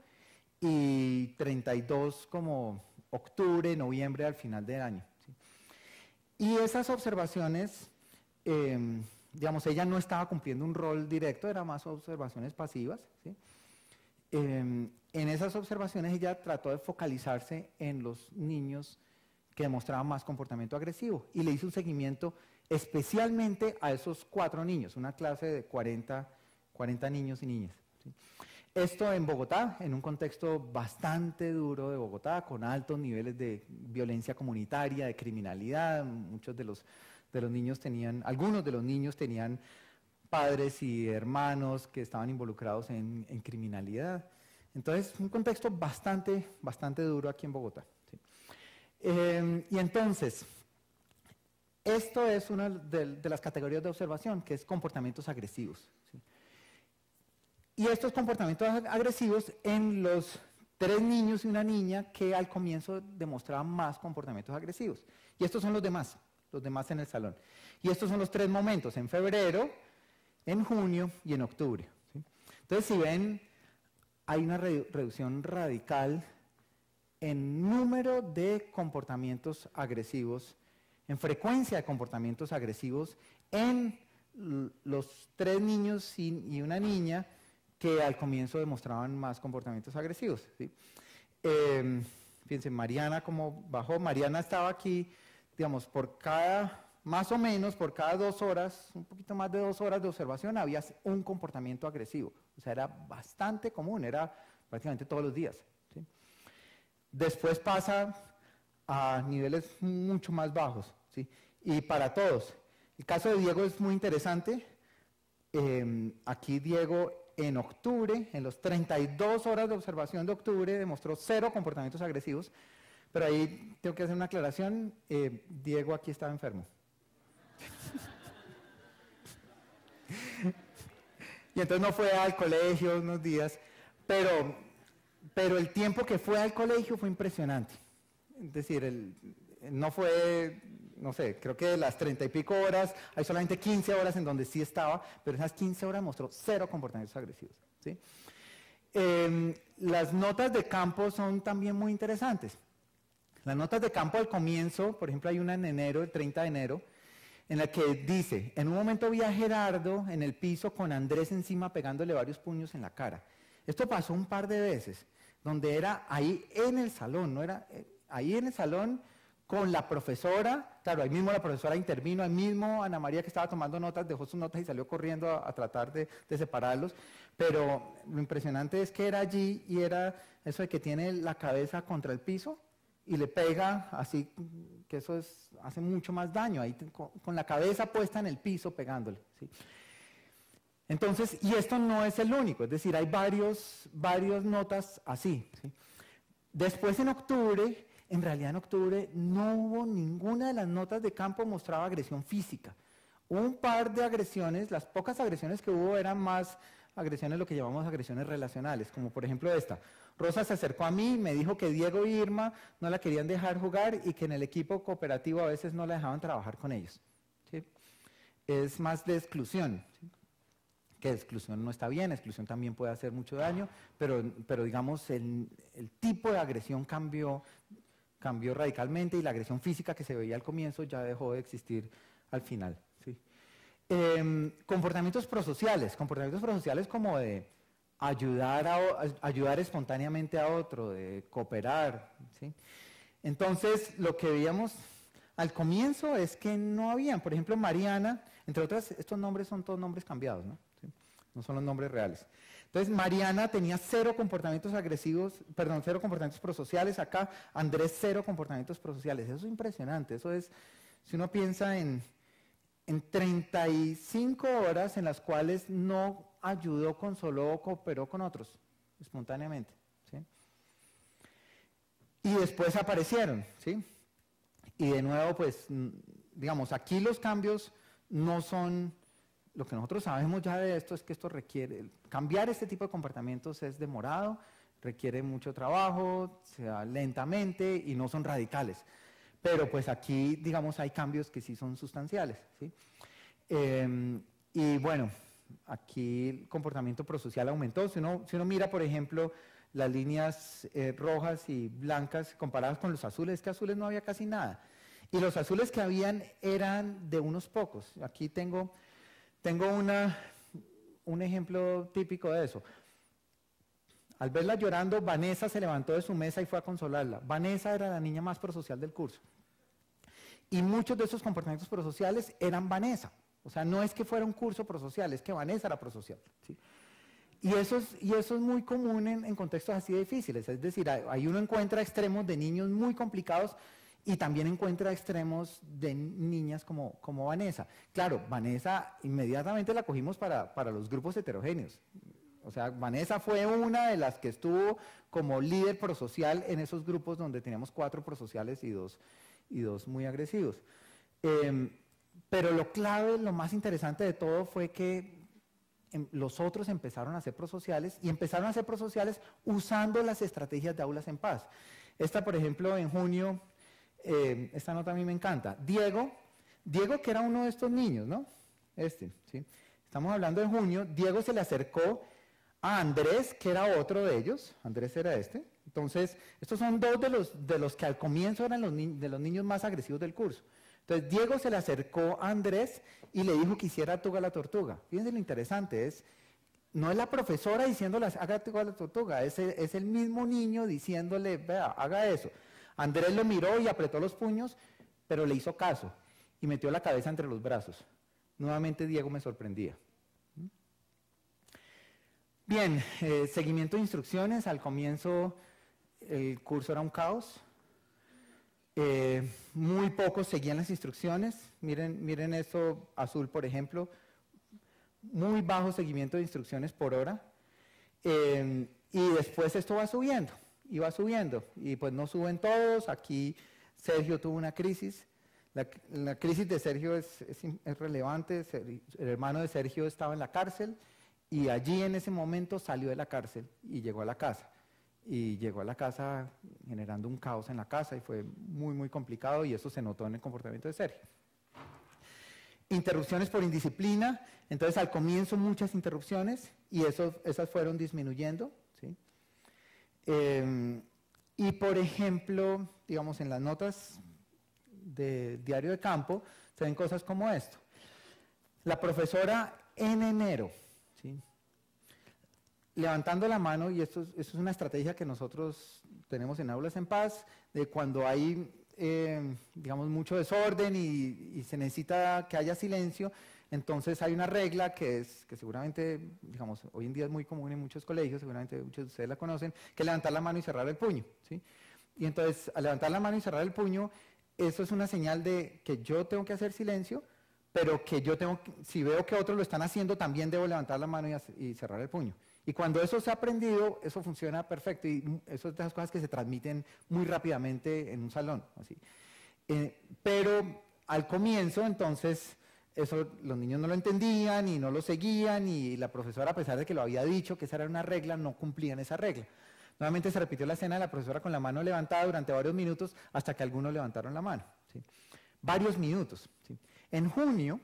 y 32 como octubre, noviembre al final del año. ¿Sí? Y esas observaciones, digamos, ella no estaba cumpliendo un rol directo, eran más observaciones pasivas. ¿Sí? En esas observaciones ella trató de focalizarse en los niños que demostraban más comportamiento agresivo y le hizo un seguimiento especialmente a esos 4 niños, una clase de 40 niños y niñas. ¿Sí? Esto en Bogotá, en un contexto bastante duro de Bogotá, con altos niveles de violencia comunitaria, de criminalidad. Muchos de los niños algunos de los niños tenían padres y hermanos que estaban involucrados en criminalidad. Entonces, un contexto bastante duro aquí en Bogotá. ¿Sí? Y entonces, esto es una de las categorías de observación, que es comportamientos agresivos. ¿Sí? Y estos comportamientos agresivos en los 3 niños y una niña que al comienzo demostraban más comportamientos agresivos. Y estos son los demás en el salón. Y estos son los 3 momentos, en febrero, en junio y en octubre. ¿Sí? Entonces, si ven, hay una reducción radical en número de comportamientos agresivos, en frecuencia de comportamientos agresivos en los 3 niños y una niña que al comienzo demostraban más comportamientos agresivos. ¿Sí? Fíjense, Mariana como bajó. Mariana estaba aquí, digamos, más o menos por cada 2 horas, un poquito más de 2 horas de observación, había un comportamiento agresivo. O sea, era bastante común, era prácticamente todos los días. ¿Sí? Después pasa a niveles mucho más bajos. ¿Sí? Y para todos. El caso de Diego es muy interesante. Aquí Diego en octubre, en los 32 horas de observación de octubre, demostró 0 comportamientos agresivos. Pero ahí tengo que hacer una aclaración. Diego aquí estaba enfermo. Y entonces no fue al colegio unos días, pero el tiempo que fue al colegio fue impresionante. Es decir, no fue, no sé, creo que de las 30 y pico horas, hay solamente 15 horas en donde sí estaba, pero esas 15 horas mostró 0 comportamientos agresivos. ¿Sí? Las notas de campo son también muy interesantes. Las notas de campo al comienzo, por ejemplo, hay una en enero, el 30 de enero, en la que dice, en un momento vi a Gerardo en el piso con Andrés encima pegándole varios puños en la cara. Esto pasó un par de veces, donde era ahí en el salón, no era ahí en el salón con la profesora, claro, ahí mismo la profesora intervino, ahí mismo Ana María que estaba tomando notas, dejó sus notas y salió corriendo a tratar de separarlos, pero lo impresionante es que era allí y era eso de que tiene la cabeza contra el piso y le pega así, que eso hace mucho más daño, ahí con la cabeza puesta en el piso pegándole, ¿sí? Entonces, y esto no es el único, es decir, hay varias notas así, ¿sí? Después en octubre, en realidad en octubre no hubo ninguna de las notas de campo mostraba agresión física. Hubo un par de agresiones, las pocas agresiones que hubo eran más agresiones, lo que llamamos agresiones relacionales, como por ejemplo esta. Rosa se acercó a mí, me dijo que Diego y Irma no la querían dejar jugar y que en el equipo cooperativo a veces no la dejaban trabajar con ellos, ¿sí? Es más de exclusión, ¿sí? Que exclusión no está bien, exclusión también puede hacer mucho daño, pero digamos el tipo de agresión cambió radicalmente y la agresión física que se veía al comienzo ya dejó de existir al final, ¿sí? Comportamientos prosociales como de ayudar espontáneamente a otro, de cooperar, ¿sí? Entonces, lo que veíamos al comienzo es que no habían, por ejemplo, Mariana, entre otras, estos nombres son todos nombres cambiados, ¿no? ¿Sí? No son los nombres reales. Entonces, Mariana tenía 0 comportamientos prosociales, acá Andrés 0 comportamientos prosociales. Eso es impresionante, eso es, si uno piensa en 35 horas en las cuales no ayudó, consoló o cooperó con otros, espontáneamente, ¿sí? Y después aparecieron, ¿sí? Y de nuevo, pues, digamos, aquí los cambios no son, lo que nosotros sabemos ya de esto es que esto requiere, cambiar este tipo de comportamientos es demorado, requiere mucho trabajo, se da lentamente y no son radicales. Pero pues aquí, digamos, hay cambios que sí son sustanciales, ¿sí? Y bueno, aquí el comportamiento prosocial aumentó. Si uno mira, por ejemplo, las líneas rojas y blancas comparadas con los azules, es que azules no había casi nada. Y los azules que habían eran de unos pocos. Aquí tengo un ejemplo típico de eso. Al verla llorando, Vanessa se levantó de su mesa y fue a consolarla. Vanessa era la niña más prosocial del curso. Y muchos de esos comportamientos prosociales eran Vanessa. O sea, no es que fuera un curso prosocial, es que Vanessa era prosocial, ¿sí? Y eso es muy común en contextos así difíciles. Es decir, ahí uno encuentra extremos de niños muy complicados y también encuentra extremos de niñas como Vanessa. Claro, Vanessa inmediatamente la cogimos para los grupos heterogéneos. O sea, Vanessa fue una de las que estuvo como líder prosocial en esos grupos donde teníamos 4 prosociales y dos muy agresivos. Pero lo clave, lo más interesante de todo fue que los otros empezaron a ser prosociales y empezaron a ser prosociales usando las estrategias de aulas en paz. Esta, por ejemplo, en junio, esta nota a mí me encanta. Diego, que era uno de estos niños, ¿no? ¿sí? Estamos hablando de junio. Diego se le acercó a Andrés, que era otro de ellos. Andrés era este. Entonces, estos son 2 de los que al comienzo eran de los niños más agresivos del curso. Entonces, Diego se le acercó a Andrés y le dijo que hiciera Tuga la tortuga. Fíjense lo interesante, no es la profesora diciéndole, haga Tuga la tortuga, es el mismo niño diciéndole, vea, haga eso. Andrés lo miró y apretó los puños, pero le hizo caso y metió la cabeza entre los brazos. Nuevamente Diego me sorprendía. Bien, seguimiento de instrucciones. Al comienzo el curso era un caos. Muy pocos seguían las instrucciones. Miren eso azul, por ejemplo. Muy bajo seguimiento de instrucciones por hora. Y después esto va subiendo, y pues no suben todos. Aquí Sergio tuvo una crisis. La crisis de Sergio es relevante. El hermano de Sergio estaba en la cárcel y allí en ese momento salió de la cárcel y llegó a la casa. Y llegó a la casa generando un caos en la casa y fue muy, muy complicado y eso se notó en el comportamiento de Sergio. Interrupciones por indisciplina. Entonces al comienzo muchas interrupciones y esas fueron disminuyendo, ¿sí? Y por ejemplo, digamos, en las notas de diario de campo, se ven cosas como esto. La profesora en enero, ¿sí?, levantando la mano, y esto es una estrategia que nosotros tenemos en Aulas en Paz, de cuando hay, digamos, mucho desorden y se necesita que haya silencio, entonces hay una regla que seguramente, digamos, hoy en día es muy común en muchos colegios, seguramente muchos de ustedes la conocen, que es levantar la mano y cerrar el puño, ¿sí? Y entonces, al levantar la mano y cerrar el puño, eso es una señal de que yo tengo que hacer silencio, pero que yo tengo, si veo que otros lo están haciendo, también debo levantar la mano y cerrar el puño. Y cuando eso se ha aprendido, eso funciona perfecto, y eso es de las cosas que se transmiten muy rápidamente en un salón, así. Pero al comienzo, entonces, eso los niños no lo entendían y no lo seguían, y la profesora, a pesar de que lo había dicho, que esa era una regla, no cumplían esa regla. Nuevamente se repitió la escena de la profesora con la mano levantada durante varios minutos, hasta que algunos levantaron la mano, ¿sí? Varios minutos, ¿sí? En junio,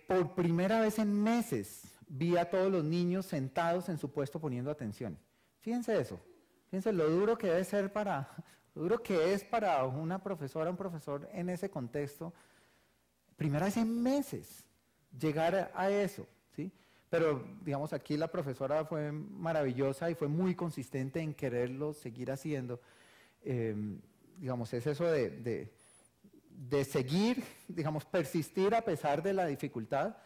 por primera vez en meses, vi a todos los niños sentados en su puesto poniendo atención. Fíjense eso, fíjense lo duro que debe ser lo duro que es para una profesora, un profesor en ese contexto, primera vez en meses, llegar a eso, ¿sí? Pero, digamos, aquí la profesora fue maravillosa y fue muy consistente en quererlo seguir haciendo. Digamos, es eso de seguir, digamos, persistir a pesar de la dificultad,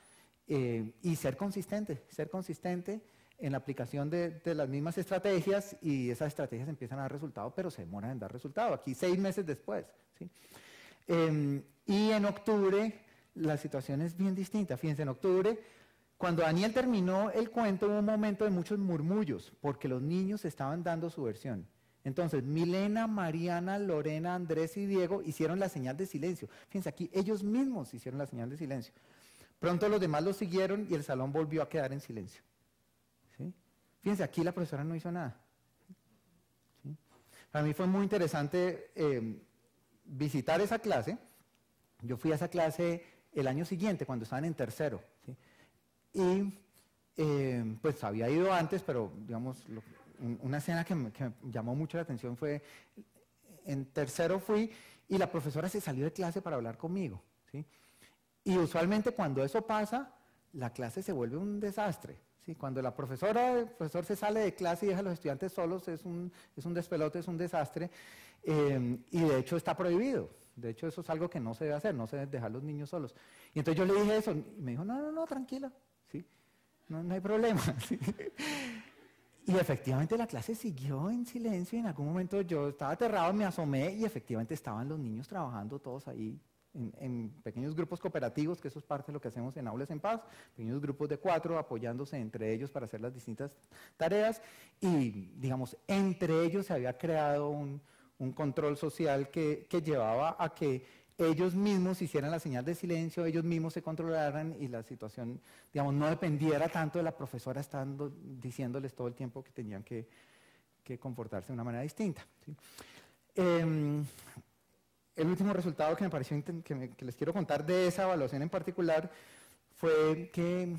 y ser consistente en la aplicación de las mismas estrategias, y esas estrategias empiezan a dar resultado, pero se demoran en dar resultado, aquí 6 meses después, ¿sí? Y en octubre la situación es bien distinta. Fíjense, en octubre, cuando Daniel terminó el cuento, hubo un momento de muchos murmullos, porque los niños estaban dando su versión. Entonces, Milena, Mariana, Lorena, Andrés y Diego hicieron la señal de silencio. Fíjense, aquí ellos mismos hicieron la señal de silencio. Pronto los demás lo siguieron y el salón volvió a quedar en silencio, ¿sí? Fíjense, aquí la profesora no hizo nada, ¿sí? Para mí fue muy interesante visitar esa clase. Yo fui a esa clase el año siguiente, cuando estaban en tercero, ¿sí? Y pues había ido antes, pero digamos, una escena que me llamó mucho la atención fue, en tercero fui y la profesora se salió de clase para hablar conmigo, ¿sí? Y usualmente cuando eso pasa, la clase se vuelve un desastre, ¿sí? Cuando el profesor se sale de clase y deja a los estudiantes solos, es un despelote, es un desastre, y de hecho está prohibido. De hecho, eso es algo que no se debe hacer, no se debe dejar a los niños solos. Y entonces yo le dije eso, y me dijo, no, tranquila, ¿sí? No hay problema, ¿sí? Y efectivamente la clase siguió en silencio, y en algún momento yo estaba aterrado, me asomé, y efectivamente estaban los niños trabajando todos ahí, en pequeños grupos cooperativos, que eso es parte de lo que hacemos en Aulas en Paz, pequeños grupos de 4 apoyándose entre ellos para hacer las distintas tareas, y digamos, entre ellos se había creado un control social que llevaba a que ellos mismos hicieran la señal de silencio, ellos mismos se controlaran, y la situación, digamos, no dependiera tanto de la profesora estando diciéndoles todo el tiempo que tenían que comportarse de una manera distinta, ¿sí? El último resultado que me pareció que les quiero contar de esa evaluación en particular fue que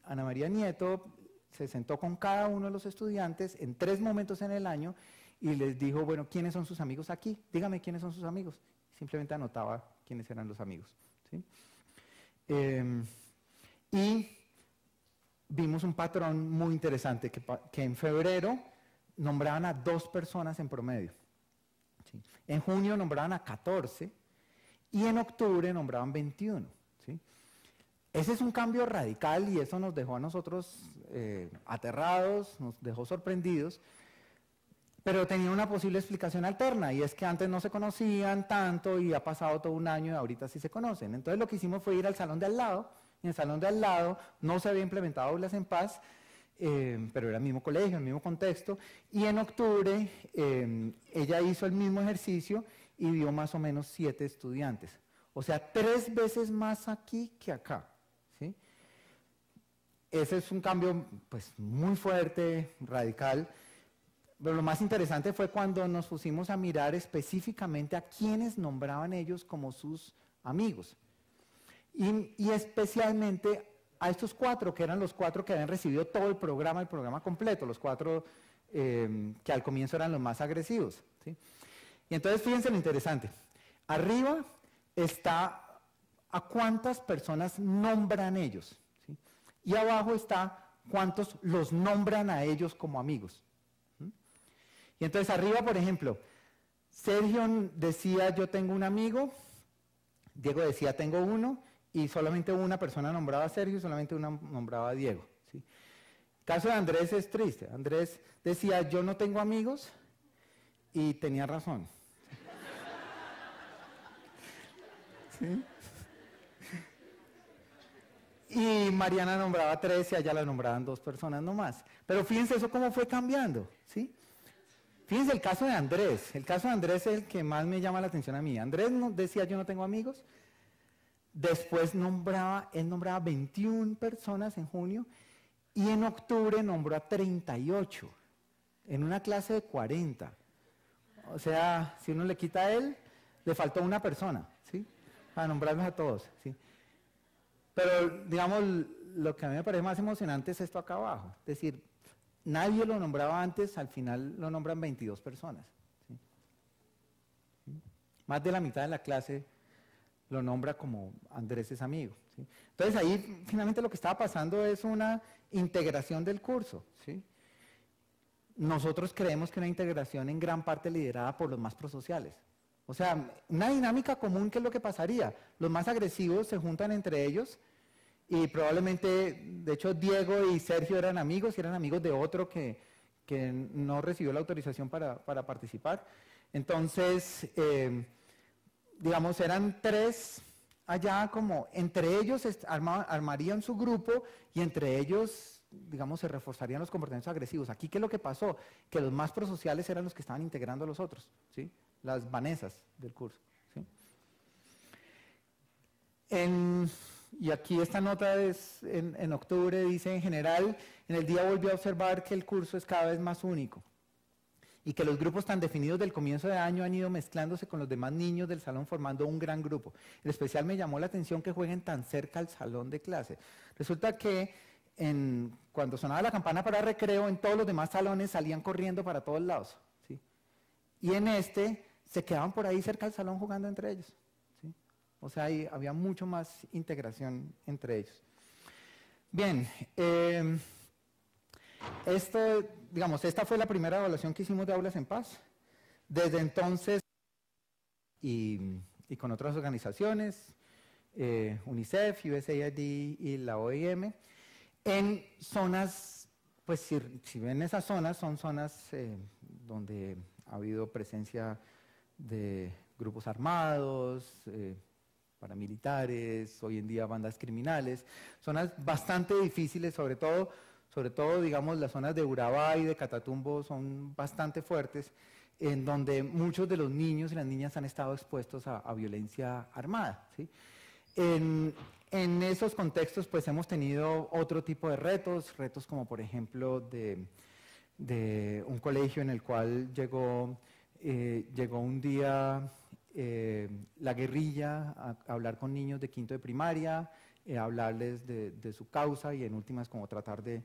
Ana María Nieto se sentó con cada uno de los estudiantes en 3 momentos en el año y les dijo, bueno, ¿quiénes son sus amigos aquí? Dígame quiénes son sus amigos. Simplemente anotaba quiénes eran los amigos, ¿sí? Y vimos un patrón muy interesante, que en febrero nombraban a 2 personas en promedio, ¿sí? En junio nombraban a 14 y en octubre nombraban 21, ¿sí? Ese es un cambio radical, y eso nos dejó a nosotros aterrados, nos dejó sorprendidos, pero tenía una posible explicación alterna, y es que antes no se conocían tanto y ha pasado todo un año y ahorita sí se conocen. Entonces lo que hicimos fue ir al salón de al lado, y en el salón de al lado no se había implementado Aulas en Paz, pero era el mismo colegio, el mismo contexto, y en octubre ella hizo el mismo ejercicio y vio más o menos 7 estudiantes. O sea, 3 veces más aquí que acá, ¿sí? Ese es un cambio pues muy fuerte, radical. Pero lo más interesante fue cuando nos pusimos a mirar específicamente a quienes nombraban ellos como sus amigos. Y especialmente a estos 4, que eran los 4 que habían recibido todo el programa completo, los 4 que al comienzo eran los más agresivos, ¿sí? Y entonces fíjense lo interesante. Arriba está a cuántas personas nombran ellos, ¿sí? Y abajo está cuántos los nombran a ellos como amigos. ¿Sí? Y entonces arriba, por ejemplo, Sergio decía yo tengo un amigo, Diego decía tengo uno, y solamente una persona nombraba a Sergio y solamente una nombraba a Diego. ¿Sí? El caso de Andrés es triste. Andrés decía yo no tengo amigos y tenía razón. ¿Sí? Y Mariana nombraba 3 y allá la nombraban 2 personas nomás. Pero fíjense eso cómo fue cambiando, ¿sí? Fíjense el caso de Andrés. El caso de Andrés es el que más me llama la atención a mí. Andrés decía yo no tengo amigos. Después él nombraba 21 personas en junio y en octubre nombró a 38 en una clase de 40. O sea, si uno le quita a él, le faltó una persona, ¿sí? Para nombrarlos a todos, ¿sí? Pero, digamos, lo que a mí me parece más emocionante es esto acá abajo. Es decir, nadie lo nombraba antes, al final lo nombran 22 personas. ¿Sí? Más de la mitad de la clase lo nombra como Andrés es amigo. ¿Sí? Entonces ahí finalmente lo que estaba pasando es una integración del curso. ¿Sí? Nosotros creemos que una integración en gran parte liderada por los más prosociales. O sea, una dinámica común, ¿qué es lo que pasaría? Los más agresivos se juntan entre ellos y probablemente, de hecho, Diego y Sergio eran amigos y eran amigos de otro que no recibió la autorización para participar. Entonces, digamos, eran 3 allá como, entre ellos armarían su grupo y entre ellos, digamos, se reforzarían los comportamientos agresivos. Aquí, ¿qué es lo que pasó? Que los más prosociales eran los que estaban integrando a los otros, ¿sí? Las Vanessas del curso. ¿Sí? Y aquí esta nota es en octubre, dice, en general, en el día volvió a observar que el curso es cada vez más único y que los grupos tan definidos del comienzo de año han ido mezclándose con los demás niños del salón formando un gran grupo. En especial me llamó la atención que jueguen tan cerca al salón de clase. Resulta que cuando sonaba la campana para recreo, en todos los demás salones salían corriendo para todos lados. ¿Sí? Y en este se quedaban por ahí cerca del salón jugando entre ellos. ¿Sí? O sea, ahí había mucho más integración entre ellos. Bien, esta fue la primera evaluación que hicimos de Aulas en Paz. Desde entonces, y con otras organizaciones, UNICEF, USAID y la OIM, en zonas, pues si ven esas zonas, son zonas donde ha habido presencia de grupos armados, paramilitares, hoy en día bandas criminales, zonas bastante difíciles, sobre todo, digamos, las zonas de Urabá y de Catatumbo son bastante fuertes, en donde muchos de los niños y las niñas han estado expuestos a violencia armada. ¿Sí? En esos contextos, pues hemos tenido otro tipo de retos como por ejemplo de un colegio en el cual llegó un día la guerrilla a hablar con niños de quinto de primaria, hablarles de su causa y en últimas como tratar de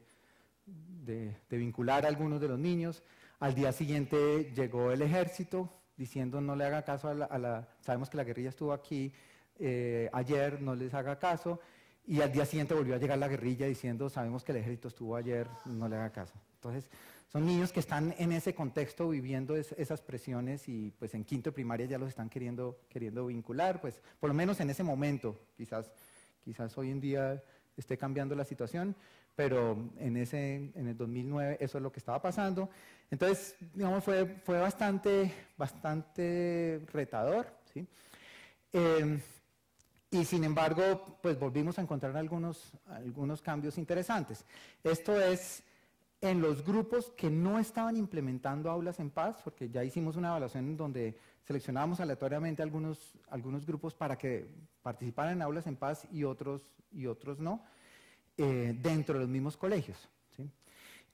vincular a algunos de los niños. Al día siguiente llegó el ejército diciendo no le haga caso sabemos que la guerrilla estuvo aquí ayer, no les haga caso, y al día siguiente volvió a llegar la guerrilla diciendo sabemos que el ejército estuvo ayer, no le haga caso. Entonces, son niños que están en ese contexto viviendo esas presiones y pues en quinto de primaria ya los están queriendo vincular, pues por lo menos en ese momento, quizás hoy en día esté cambiando la situación, pero en el 2009 eso es lo que estaba pasando. Entonces, digamos, fue bastante retador, ¿sí? Y sin embargo, pues volvimos a encontrar algunos cambios interesantes. Esto es en los grupos que no estaban implementando Aulas en Paz, porque ya hicimos una evaluación en donde seleccionábamos aleatoriamente algunos grupos para que participaran en Aulas en Paz y otros no, dentro de los mismos colegios. ¿Sí?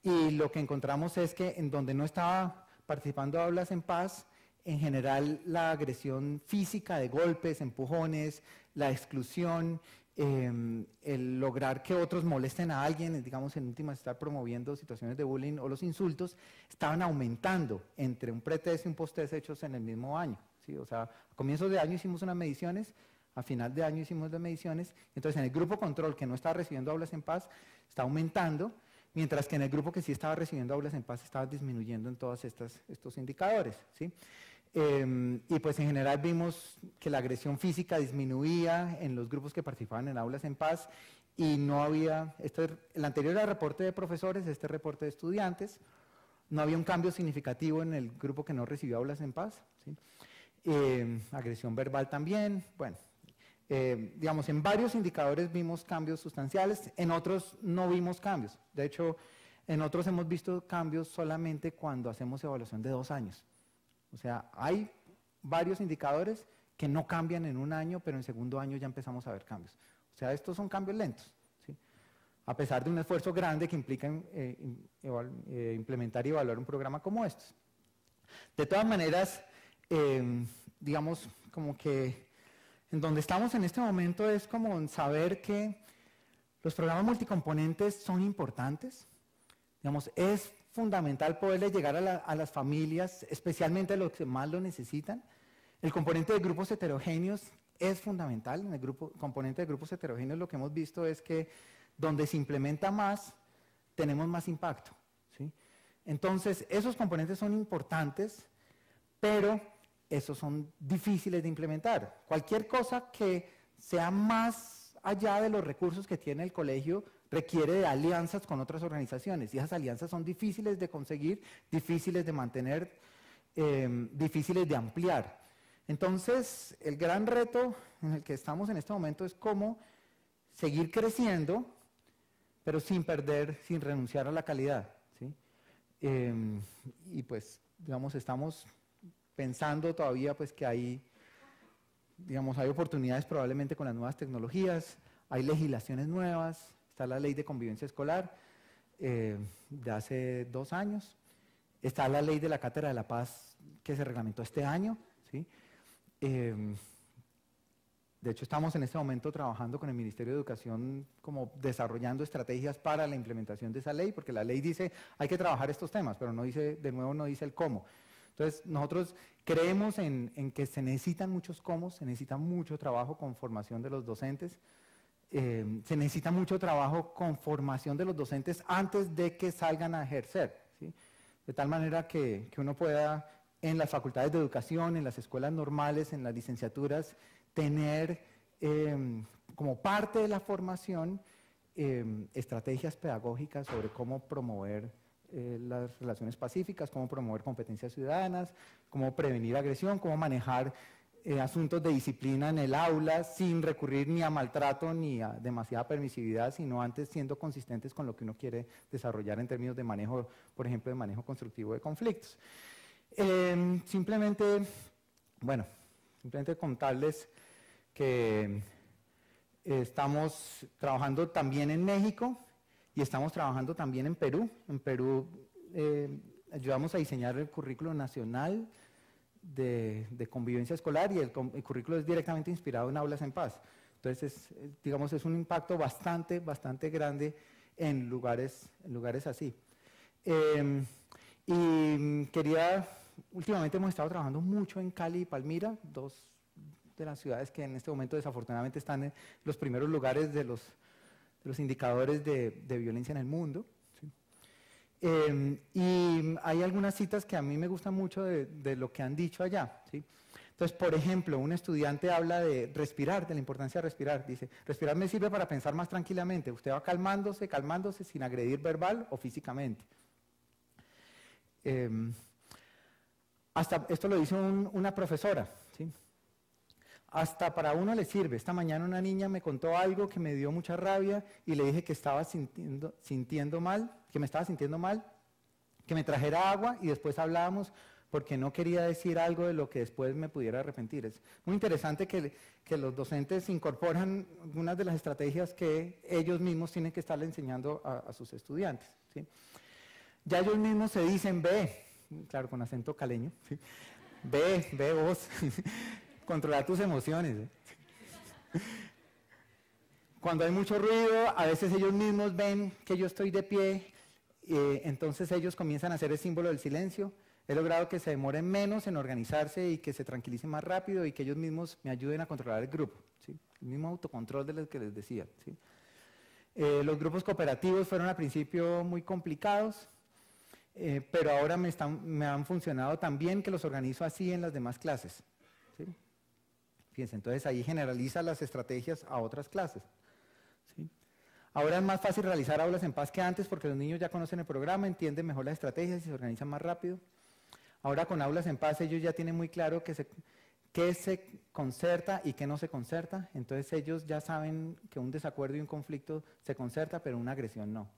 Y lo que encontramos es que en donde no estaba participando Aulas en Paz, en general la agresión física de golpes, empujones, la exclusión el lograr que otros molesten a alguien, digamos en últimas estar promoviendo situaciones de bullying o los insultos, estaban aumentando entre un pretest y un posttest hechos en el mismo año, ¿sí? O sea, a comienzos de año hicimos unas mediciones, a final de año hicimos las mediciones, entonces en el grupo control que no estaba recibiendo aulas en paz está aumentando, mientras que en el grupo que sí estaba recibiendo aulas en paz estaba disminuyendo en todos estos indicadores, ¿sí? Y pues en general vimos que la agresión física disminuía en los grupos que participaban en aulas en paz y no había, el anterior era reporte de profesores, este reporte de estudiantes, no había un cambio significativo en el grupo que no recibió aulas en paz, ¿sí? Agresión verbal también, bueno, digamos en varios indicadores vimos cambios sustanciales, en otros no vimos cambios, de hecho en otros hemos visto cambios solamente cuando hacemos evaluación de 2 años. O sea, hay varios indicadores que no cambian en un año, pero en segundo año ya empezamos a ver cambios. O sea, estos son cambios lentos, ¿sí? A pesar de un esfuerzo grande que implica implementar y evaluar un programa como estos. De todas maneras, digamos, como que en donde estamos en este momento es como saber que los programas multicomponentes son importantes. Digamos, es fundamental poderle llegar a las familias, especialmente a los que más lo necesitan. El componente de grupos heterogéneos es fundamental. En el componente de grupos heterogéneos lo que hemos visto es que donde se implementa más, tenemos más impacto, ¿sí? Entonces, esos componentes son importantes, pero esos son difíciles de implementar. Cualquier cosa que sea más allá de los recursos que tiene el colegio requiere de alianzas con otras organizaciones y esas alianzas son difíciles de conseguir, difíciles de mantener, difíciles de ampliar. Entonces, el gran reto en el que estamos en este momento es cómo seguir creciendo, pero sin perder, sin renunciar a la calidad, ¿sí? Y pues, digamos, estamos pensando todavía pues que hay, digamos, hay oportunidades probablemente con las nuevas tecnologías, hay legislaciones nuevas. Está la ley de convivencia escolar de hace 2 años. Está la ley de la Cátedra de la Paz que se reglamentó este año, ¿sí? De hecho, estamos en este momento trabajando con el Ministerio de Educación como desarrollando estrategias para la implementación de esa ley, porque la ley dice hay que trabajar estos temas, pero no dice, de nuevo no dice el cómo. Entonces, nosotros creemos en que se necesitan muchos cómo, se necesita mucho trabajo con formación de los docentes. Se necesita mucho trabajo con formación de los docentes antes de que salgan a ejercer, ¿sí? De tal manera que uno pueda en las facultades de educación, en las escuelas normales, en las licenciaturas, tener como parte de la formación estrategias pedagógicas sobre cómo promover las relaciones pacíficas, cómo promover competencias ciudadanas, cómo prevenir agresión, cómo manejar asuntos de disciplina en el aula sin recurrir ni a maltrato ni a demasiada permisividad, sino antes siendo consistentes con lo que uno quiere desarrollar en términos de manejo, por ejemplo, de manejo constructivo de conflictos. Simplemente contarles que estamos trabajando también en México y estamos trabajando también en Perú. En Perú ayudamos a diseñar el currículo nacional de convivencia escolar y el currículo es directamente inspirado en aulas en paz. Entonces, digamos, es un impacto bastante grande en lugares así. Y últimamente hemos estado trabajando mucho en Cali y Palmira, 2 de las ciudades que en este momento desafortunadamente están en los primeros lugares de los indicadores de violencia en el mundo. Y hay algunas citas que a mí me gustan mucho de lo que han dicho allá, ¿sí? Entonces, por ejemplo, un estudiante habla de respirar, de la importancia de respirar. Dice, respirar me sirve para pensar más tranquilamente. Usted va calmándose sin agredir verbal o físicamente. Hasta esto lo dice una profesora, ¿sí? Hasta para uno le sirve. Esta mañana una niña me contó algo que me dio mucha rabia y le dije que estaba sintiendo mal, que me estaba sintiendo mal, que me trajera agua y después hablábamos porque no quería decir algo de lo que después me pudiera arrepentir. Es muy interesante que los docentes incorporan algunas de las estrategias que ellos mismos tienen que estarle enseñando a sus estudiantes, ¿sí? Ya ellos mismos se dicen, ve, claro, con acento caleño, ¿sí? Ve vos. Controlar tus emociones. Cuando hay mucho ruido, a veces ellos mismos ven que yo estoy de pie, entonces ellos comienzan a hacer el símbolo del silencio. He logrado que se demoren menos en organizarse y que se tranquilicen más rápido y que ellos mismos me ayuden a controlar el grupo, ¿sí? El mismo autocontrol de lo que les decía, ¿sí? Los grupos cooperativos fueron al principio muy complicados, pero ahora me han funcionado tan bien que los organizo así en las demás clases, ¿sí? Fíjense, entonces ahí generaliza las estrategias a otras clases, ¿sí? Ahora es más fácil realizar aulas en paz que antes porque los niños ya conocen el programa, entienden mejor las estrategias y se organizan más rápido. Ahora con aulas en paz ellos ya tienen muy claro qué se concerta y qué no se concerta, entonces ellos ya saben que un desacuerdo y un conflicto se concerta, pero una agresión no.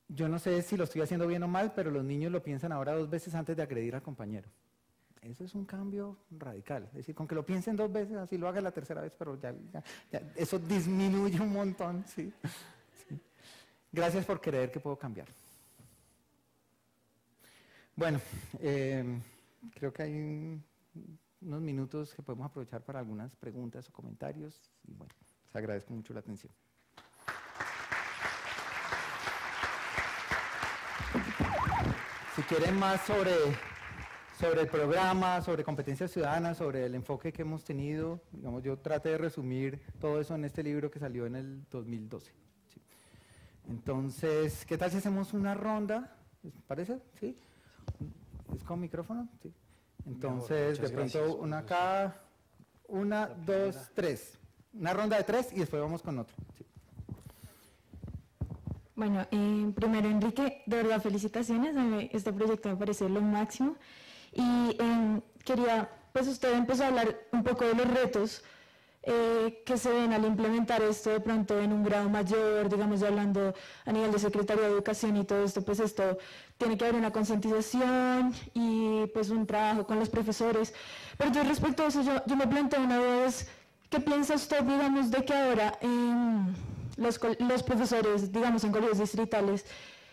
Yo no sé si lo estoy haciendo bien o mal, pero los niños lo piensan ahora 2 veces antes de agredir al compañero. Eso es un cambio radical, es decir, con que lo piensen 2 veces, así lo haga la tercera vez, pero ya eso disminuye un montón, ¿sí? Sí. Gracias por creer que puedo cambiar. Bueno, creo que hay unos minutos que podemos aprovechar para algunas preguntas o comentarios. Y bueno, les agradezco mucho la atención. Si quieren más sobre el programa, sobre competencias ciudadanas, sobre el enfoque que hemos tenido, digamos, yo traté de resumir todo eso en este libro que salió en el 2012. ¿Sí? Entonces, ¿qué tal si hacemos una ronda? ¿Les parece? ¿Sí? ¿Es con micrófono? Sí. Entonces, de pronto, gracias, una acá, 1, 2, 3. Una ronda de 3 y después vamos con otro. Sí. Bueno, primero, Enrique, de verdad, felicitaciones. Este proyecto me parece lo máximo. Y quería, pues usted empezó a hablar un poco de los retos que se ven al implementar esto de pronto en un grado mayor, digamos, ya hablando a nivel de Secretaría de Educación y todo esto, pues esto tiene que haber una concientización y pues un trabajo con los profesores. Pero entonces respecto a eso, yo me planteo una vez, ¿qué piensa usted, digamos, de que ahora los profesores, digamos, en colegios distritales,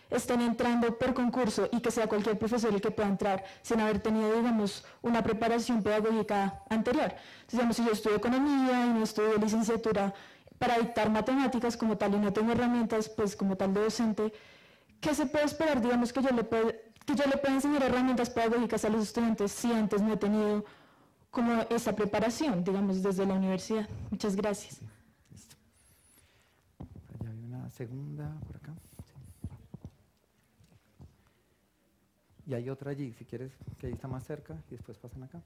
estén entrando por concurso y que sea cualquier profesor el que pueda entrar sin haber tenido, digamos, una preparación pedagógica anterior? Entonces, digamos, si yo estudio economía y no estudio licenciatura para dictar matemáticas como tal y no tengo herramientas, pues como tal de docente, ¿qué se puede esperar, digamos, que yo le pueda enseñar herramientas pedagógicas a los estudiantes si antes no he tenido como esa preparación, digamos, desde la universidad? Muchas gracias. Listo. Allá hay una segunda por acá. Y hay otra allí, si quieres, que ahí está más cerca, y después pasan acá.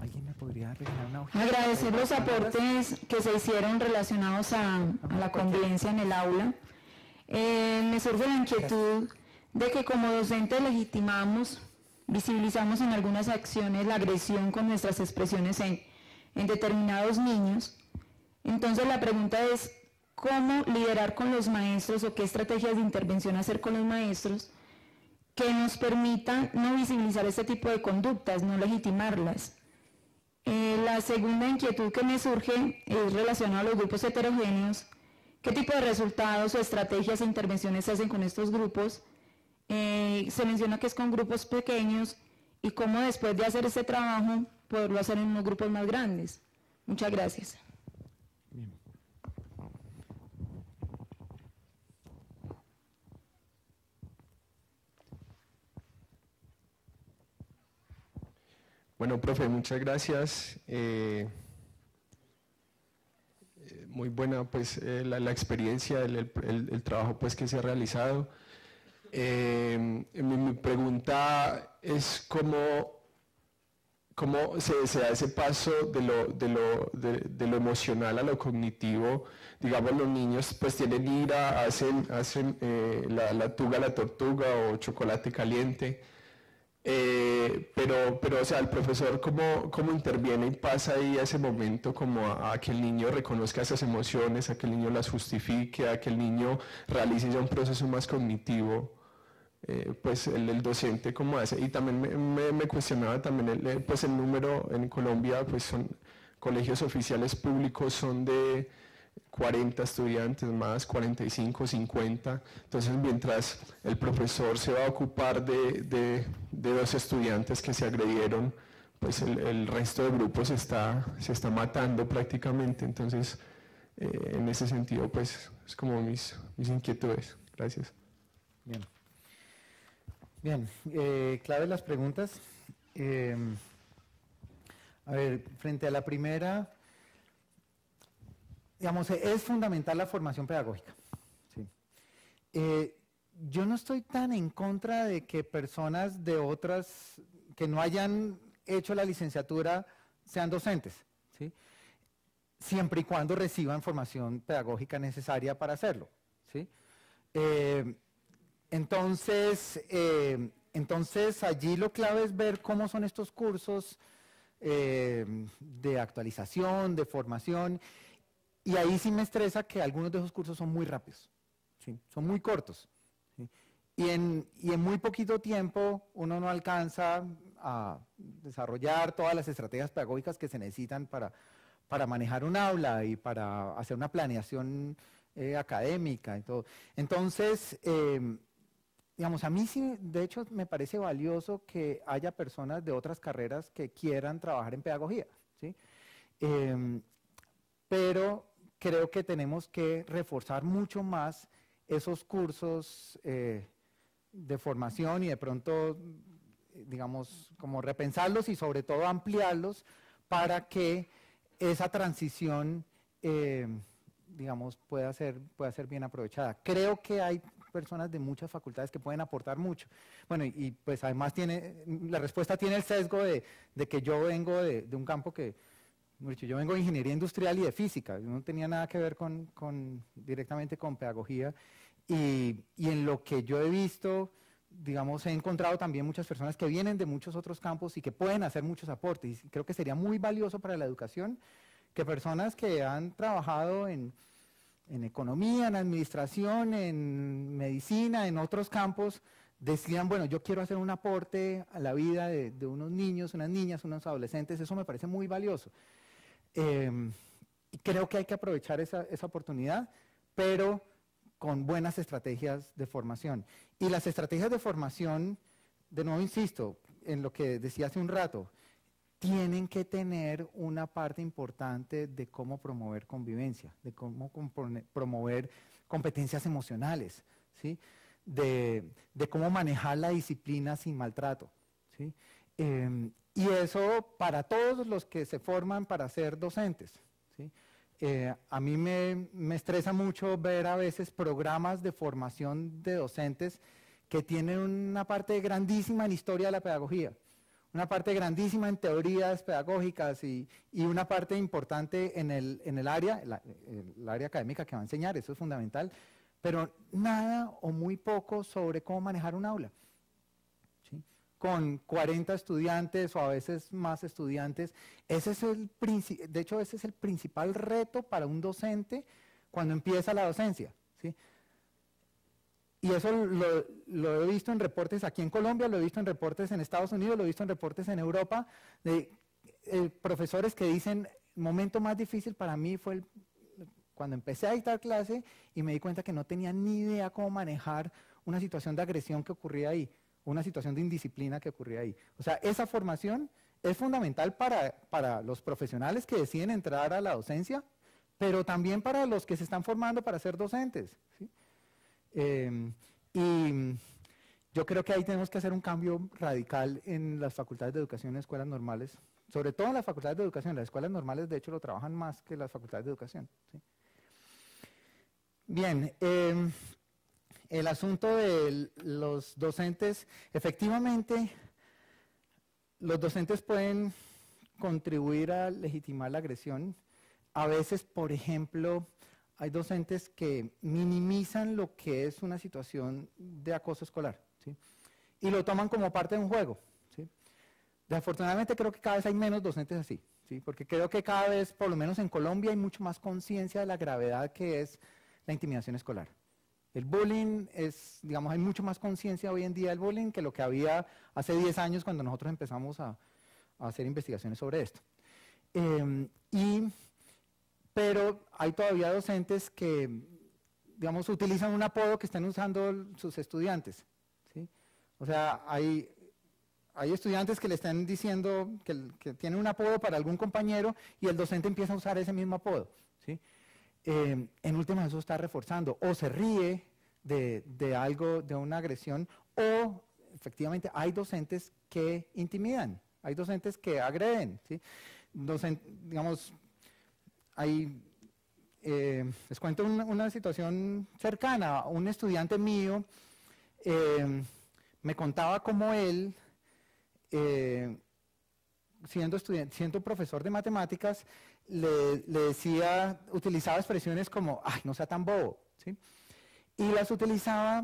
¿Alguien me podría regalar una hoja? Agradecer los aportes que se hicieron relacionados a la convivencia en el aula. Me surge la inquietud de que como docentes legitimamos, visibilizamos en algunas acciones la agresión con nuestras expresiones en determinados niños. Entonces la pregunta es, ¿cómo liderar con los maestros o qué estrategias de intervención hacer con los maestros que nos permitan no visibilizar este tipo de conductas, no legitimarlas? La segunda inquietud que me surge es relacionada a los grupos heterogéneos. ¿Qué tipo de resultados o estrategias e intervenciones se hacen con estos grupos? Se menciona que es con grupos pequeños y cómo después de hacer este trabajo poderlo hacer en unos grupos más grandes. Muchas gracias. Bien. Bueno, profe, muchas gracias. Muy buena pues la experiencia, el trabajo pues que se ha realizado. Mi pregunta es cómo se da ese paso de lo emocional a lo cognitivo. Digamos, los niños pues tienen ira, hacen la tuga a la tortuga o chocolate caliente. Pero o sea, el profesor cómo interviene y pasa ahí a ese momento como a que el niño reconozca esas emociones, a que el niño las justifique, a que el niño realice ya un proceso más cognitivo, pues el docente cómo hace. Y también me cuestionaba también pues el número en Colombia, pues son colegios oficiales públicos, son de 40 estudiantes más, 45, 50, entonces mientras el profesor se va a ocupar de 2 estudiantes que se agredieron, pues el resto de grupos se está matando prácticamente. Entonces, en ese sentido, pues es como mis inquietudes. Gracias. Bien. Bien, clave las preguntas. A ver, frente a la primera, digamos, es fundamental la formación pedagógica. ¿Sí? Yo no estoy tan en contra de que personas de otras, que no hayan hecho la licenciatura, sean docentes, ¿sí? Siempre y cuando reciban formación pedagógica necesaria para hacerlo, ¿sí? Entonces, allí lo clave es ver cómo son estos cursos de actualización, de formación, y ahí sí me estresa que algunos de esos cursos son muy rápidos, ¿sí? Son muy cortos, ¿sí? Y en muy poquito tiempo uno no alcanza a desarrollar todas las estrategias pedagógicas que se necesitan para manejar un aula y para hacer una planeación académica y todo. Entonces, digamos, a mí sí, de hecho, me parece valioso que haya personas de otras carreras que quieran trabajar en pedagogía, ¿sí? Pero creo que tenemos que reforzar mucho más esos cursos de formación y de pronto, digamos, como repensarlos y sobre todo ampliarlos para que esa transición, digamos, pueda ser bien aprovechada. Creo que hay personas de muchas facultades que pueden aportar mucho. Bueno, y pues además la respuesta tiene el sesgo de que yo vengo de un campo que, yo vengo de ingeniería industrial y de física, no tenía nada que ver directamente con pedagogía, y en lo que yo he visto, digamos, he encontrado también muchas personas que vienen de muchos otros campos y que pueden hacer muchos aportes, y creo que sería muy valioso para la educación que personas que han trabajado en economía, en administración, en medicina, en otros campos, decidan, bueno, yo quiero hacer un aporte a la vida de unos niños, unas niñas, unos adolescentes. Eso me parece muy valioso. Y creo que hay que aprovechar esa oportunidad, pero con buenas estrategias de formación. Y las estrategias de formación, de nuevo insisto, en lo que decía hace un rato, tienen que tener una parte importante de cómo promover convivencia, de cómo promover competencias emocionales, ¿sí? De cómo manejar la disciplina sin maltrato, ¿sí? Y eso para todos los que se forman para ser docentes, ¿sí? A mí me estresa mucho ver a veces programas de formación de docentes que tienen una parte grandísima en historia de la pedagogía, una parte grandísima en teorías pedagógicas y una parte importante en el área académica que va a enseñar, eso es fundamental, pero nada o muy poco sobre cómo manejar un aula, ¿sí? Con 40 estudiantes o a veces más estudiantes. De hecho, ese es el principal reto para un docente cuando empieza la docencia, ¿sí? Y eso lo he visto en reportes aquí en Colombia, lo he visto en reportes en Estados Unidos, lo he visto en reportes en Europa, de profesores que dicen, el momento más difícil para mí fue cuando empecé a dictar clase y me di cuenta que no tenía ni idea cómo manejar una situación de agresión que ocurría ahí, una situación de indisciplina que ocurría ahí. O sea, esa formación es fundamental para los profesionales que deciden entrar a la docencia, pero también para los que se están formando para ser docentes, ¿sí? Y yo creo que ahí tenemos que hacer un cambio radical en las facultades de educación en escuelas normales, sobre todo en las facultades de educación. Las escuelas normales de hecho lo trabajan más que las facultades de educación, ¿sí? Bien, el asunto de los docentes, efectivamente los docentes pueden contribuir a legitimar la agresión. A veces, por ejemplo, hay docentes que minimizan lo que es una situación de acoso escolar, ¿sí? Y lo toman como parte de un juego, ¿sí? Desafortunadamente creo que cada vez hay menos docentes así, ¿sí? Porque creo que cada vez, por lo menos en Colombia, hay mucho más conciencia de la gravedad que es la intimidación escolar. El bullying digamos, hay mucho más conciencia hoy en día del bullying que lo que había hace 10 años cuando nosotros empezamos a hacer investigaciones sobre esto. Pero hay todavía docentes que, digamos, utilizan un apodo que están usando sus estudiantes, ¿sí? O sea, hay hay estudiantes que le están diciendo que tiene un apodo para algún compañero y el docente empieza a usar ese mismo apodo, ¿sí? En última eso está reforzando, o se ríe de algo, de una agresión, o efectivamente hay docentes que intimidan, hay docentes que agreden, ¿sí? Digamos, les cuento una situación cercana. Un estudiante mío me contaba cómo él, siendo profesor de matemáticas, le decía, utilizaba expresiones como, ay, no sea tan bobo, ¿sí? Y las utilizaba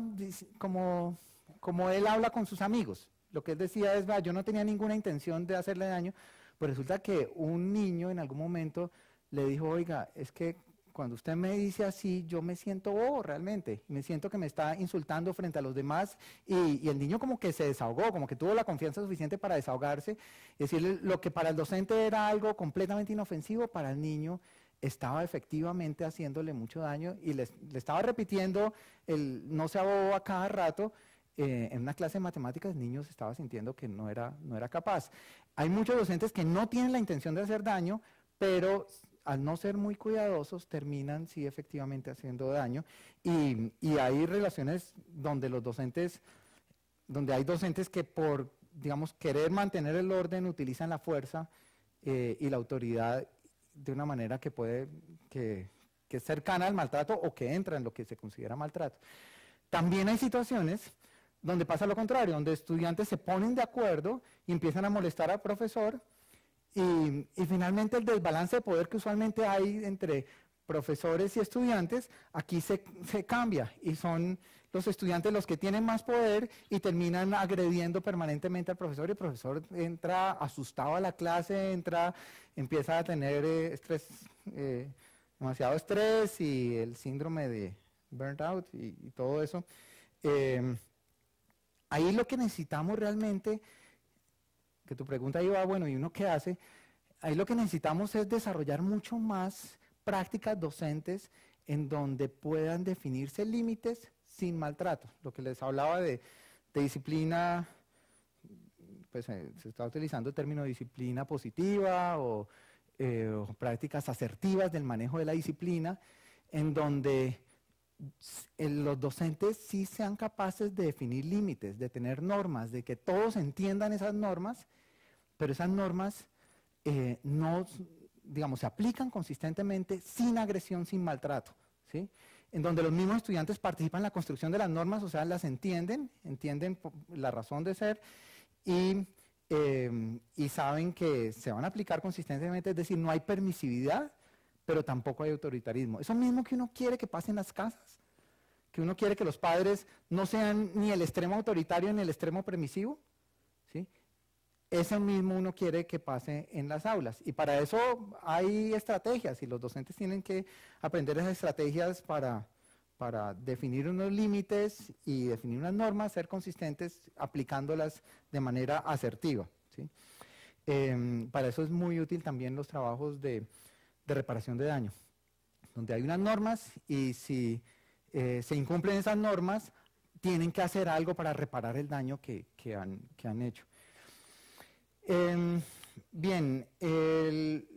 como él habla con sus amigos. Lo que él decía es, yo no tenía ninguna intención de hacerle daño, pero resulta que un niño en algún momento le dijo, oiga, es que cuando usted me dice así, yo me siento bobo realmente, me siento que me está insultando frente a los demás, y el niño como que se desahogó, como que tuvo la confianza suficiente para desahogarse, y decirle lo que para el docente era algo completamente inofensivo, para el niño estaba efectivamente haciéndole mucho daño, y le estaba repitiendo el no sea bobo a cada rato. En una clase de matemáticas el niño se estaba sintiendo que no era capaz. Hay muchos docentes que no tienen la intención de hacer daño, pero al no ser muy cuidadosos terminan sí efectivamente haciendo daño, y hay relaciones donde hay docentes que por, digamos, querer mantener el orden utilizan la fuerza y la autoridad de una manera que es cercana al maltrato o que entra en lo que se considera maltrato. También hay situaciones donde pasa lo contrario, donde estudiantes se ponen de acuerdo y empiezan a molestar al profesor, y finalmente el desbalance de poder que usualmente hay entre profesores y estudiantes, aquí se cambia, y son los estudiantes los que tienen más poder y terminan agrediendo permanentemente al profesor, y el profesor entra asustado a la clase, empieza a tener demasiado estrés y el síndrome de burnt out y todo eso. Ahí lo que necesitamos realmente, que tu pregunta iba, bueno, ¿y uno qué hace? Ahí lo que necesitamos es desarrollar mucho más prácticas docentes en donde puedan definirse límites sin maltrato. Lo que les hablaba de disciplina, pues se está utilizando el término disciplina positiva o prácticas asertivas del manejo de la disciplina, en donde los docentes sí sean capaces de definir límites, de tener normas, de que todos entiendan esas normas, pero esas normas no, digamos, se aplican consistentemente sin agresión, sin maltrato, ¿sí? En donde los mismos estudiantes participan en la construcción de las normas, o sea, las entienden la razón de ser y saben que se van a aplicar consistentemente, es decir, no hay permisividad, pero tampoco hay autoritarismo. Eso mismo que uno quiere que pase en las casas, que uno quiere que los padres no sean ni el extremo autoritario ni el extremo permisivo, ¿sí? Eso mismo uno quiere que pase en las aulas, y para eso hay estrategias, y los docentes tienen que aprender esas estrategias para definir unos límites y definir unas normas, ser consistentes aplicándolas de manera asertiva, ¿sí? Para eso es muy útil también los trabajos de reparación de daño, donde hay unas normas y si se incumplen esas normas, tienen que hacer algo para reparar el daño que han hecho. Bien,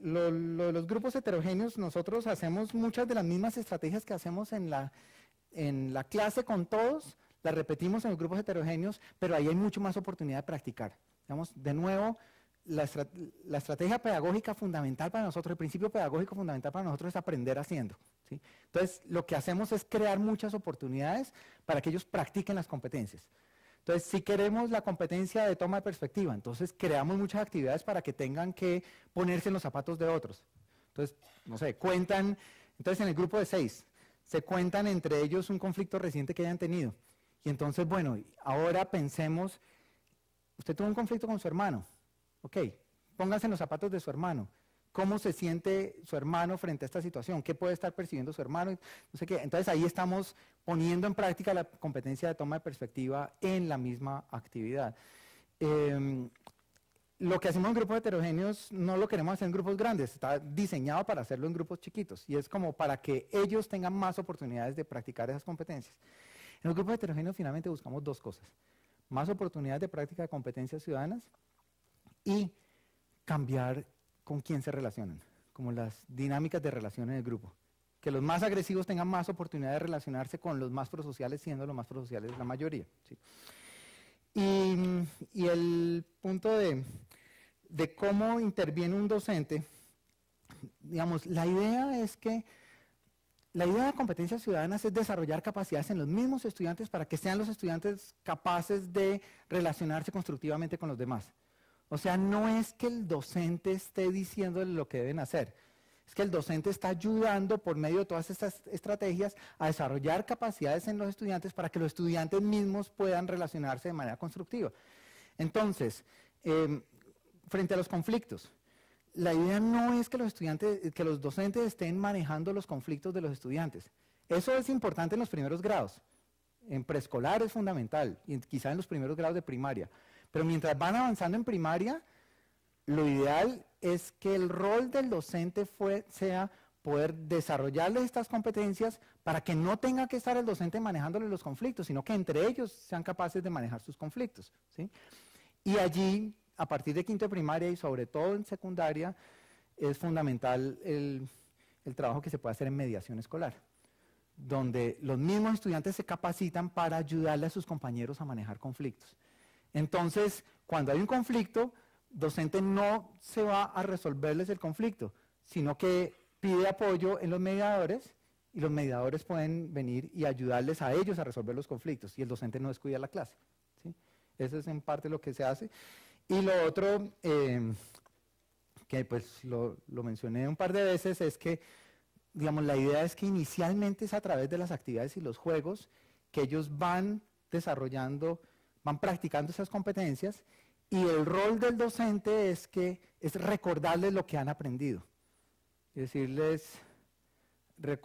los grupos heterogéneos, nosotros hacemos muchas de las mismas estrategias que hacemos en la clase con todos, las repetimos en los grupos heterogéneos, pero ahí hay mucho más oportunidad de practicar. Digamos, de nuevo, la estrategia pedagógica fundamental para nosotros, el principio pedagógico fundamental para nosotros es aprender haciendo, ¿sí? Entonces, lo que hacemos es crear muchas oportunidades para que ellos practiquen las competencias. Entonces, si queremos la competencia de toma de perspectiva, entonces creamos muchas actividades para que tengan que ponerse en los zapatos de otros. Entonces, no sé, entonces en el grupo de 6, se cuentan entre ellos un conflicto reciente que hayan tenido. Y entonces, bueno, ahora pensemos, usted tuvo un conflicto con su hermano, ok, póngase en los zapatos de su hermano. ¿Cómo se siente su hermano frente a esta situación? ¿Qué puede estar percibiendo su hermano? No sé qué. Entonces ahí estamos poniendo en práctica la competencia de toma de perspectiva en la misma actividad. Lo que hacemos en grupos heterogéneos no lo queremos hacer en grupos grandes, está diseñado para hacerlo en grupos chiquitos, y es como para que ellos tengan más oportunidades de practicar esas competencias. En los grupos heterogéneos finalmente buscamos dos cosas. más oportunidades de práctica de competencias ciudadanas y cambiar con quién se relacionan, como las dinámicas de relación en el grupo. Que los más agresivos tengan más oportunidad de relacionarse con los más prosociales, siendo los más prosociales la mayoría. ¿Sí? Y el punto de cómo interviene un docente, digamos, la idea de competencias ciudadanas es desarrollar capacidades en los mismos estudiantes para que sean los estudiantes capaces de relacionarse constructivamente con los demás. O sea, no es que el docente esté diciéndole lo que deben hacer, es que el docente está ayudando por medio de todas estas estrategias a desarrollar capacidades en los estudiantes para que los estudiantes mismos puedan relacionarse de manera constructiva. Entonces, frente a los conflictos, la idea no es que los docentes estén manejando los conflictos de los estudiantes. Eso es importante en los primeros grados. En preescolar es fundamental, y quizá en los primeros grados de primaria. Pero mientras van avanzando en primaria, lo ideal es que el rol del docente sea poder desarrollarles estas competencias para que no tenga que estar el docente manejándoles los conflictos, sino que entre ellos sean capaces de manejar sus conflictos, ¿sí? Y allí, a partir de quinto de primaria y sobre todo en secundaria, es fundamental el trabajo que se puede hacer en mediación escolar, donde los mismos estudiantes se capacitan para ayudarle a sus compañeros a manejar conflictos. Entonces, cuando hay un conflicto, docente no se va a resolverles el conflicto, sino que pide apoyo en los mediadores y los mediadores pueden venir y ayudarles a ellos a resolver los conflictos y el docente no descuida la clase, ¿sí? Eso es en parte lo que se hace. Y lo otro, que pues lo mencioné un par de veces, es que, digamos, la idea es que inicialmente es a través de las actividades y los juegos que ellos van desarrollando, van practicando esas competencias. Y el rol del docente es recordarles lo que han aprendido. Es decirles,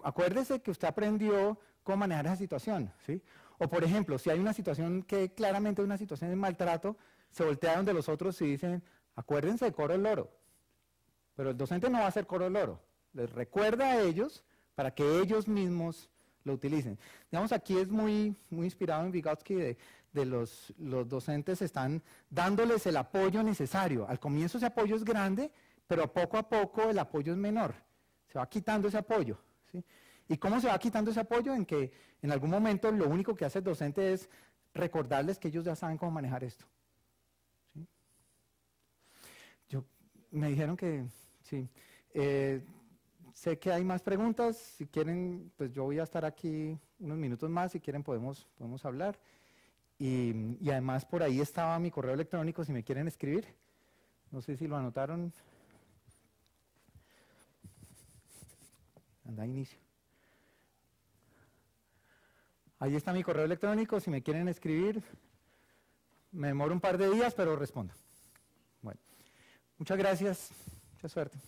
acuérdese que usted aprendió cómo manejar esa situación, ¿sí? O por ejemplo, si hay una situación que claramente es una situación de maltrato, se voltean de los otros y dicen, acuérdense de Coro el Loro. Pero el docente no va a hacer Coro el Loro. Les recuerda a ellos para que ellos mismos lo utilicen. Digamos, aquí es muy inspirado en Vygotsky de los docentes están dándoles el apoyo necesario. Al comienzo ese apoyo es grande, pero poco a poco el apoyo es menor. Se va quitando ese apoyo, ¿sí? ¿Y cómo se va quitando ese apoyo? En que en algún momento lo único que hace el docente es recordarles que ellos ya saben cómo manejar esto. ¿Sí? Me dijeron que sí. Sé que hay más preguntas. Si quieren, pues yo voy a estar aquí unos minutos más. Si quieren podemos hablar. Y además por ahí estaba mi correo electrónico si me quieren escribir. No sé si lo anotaron. Anda, inicio. Ahí está mi correo electrónico si me quieren escribir. Me demoro un par de días, pero respondo. Bueno, muchas gracias. Mucha suerte.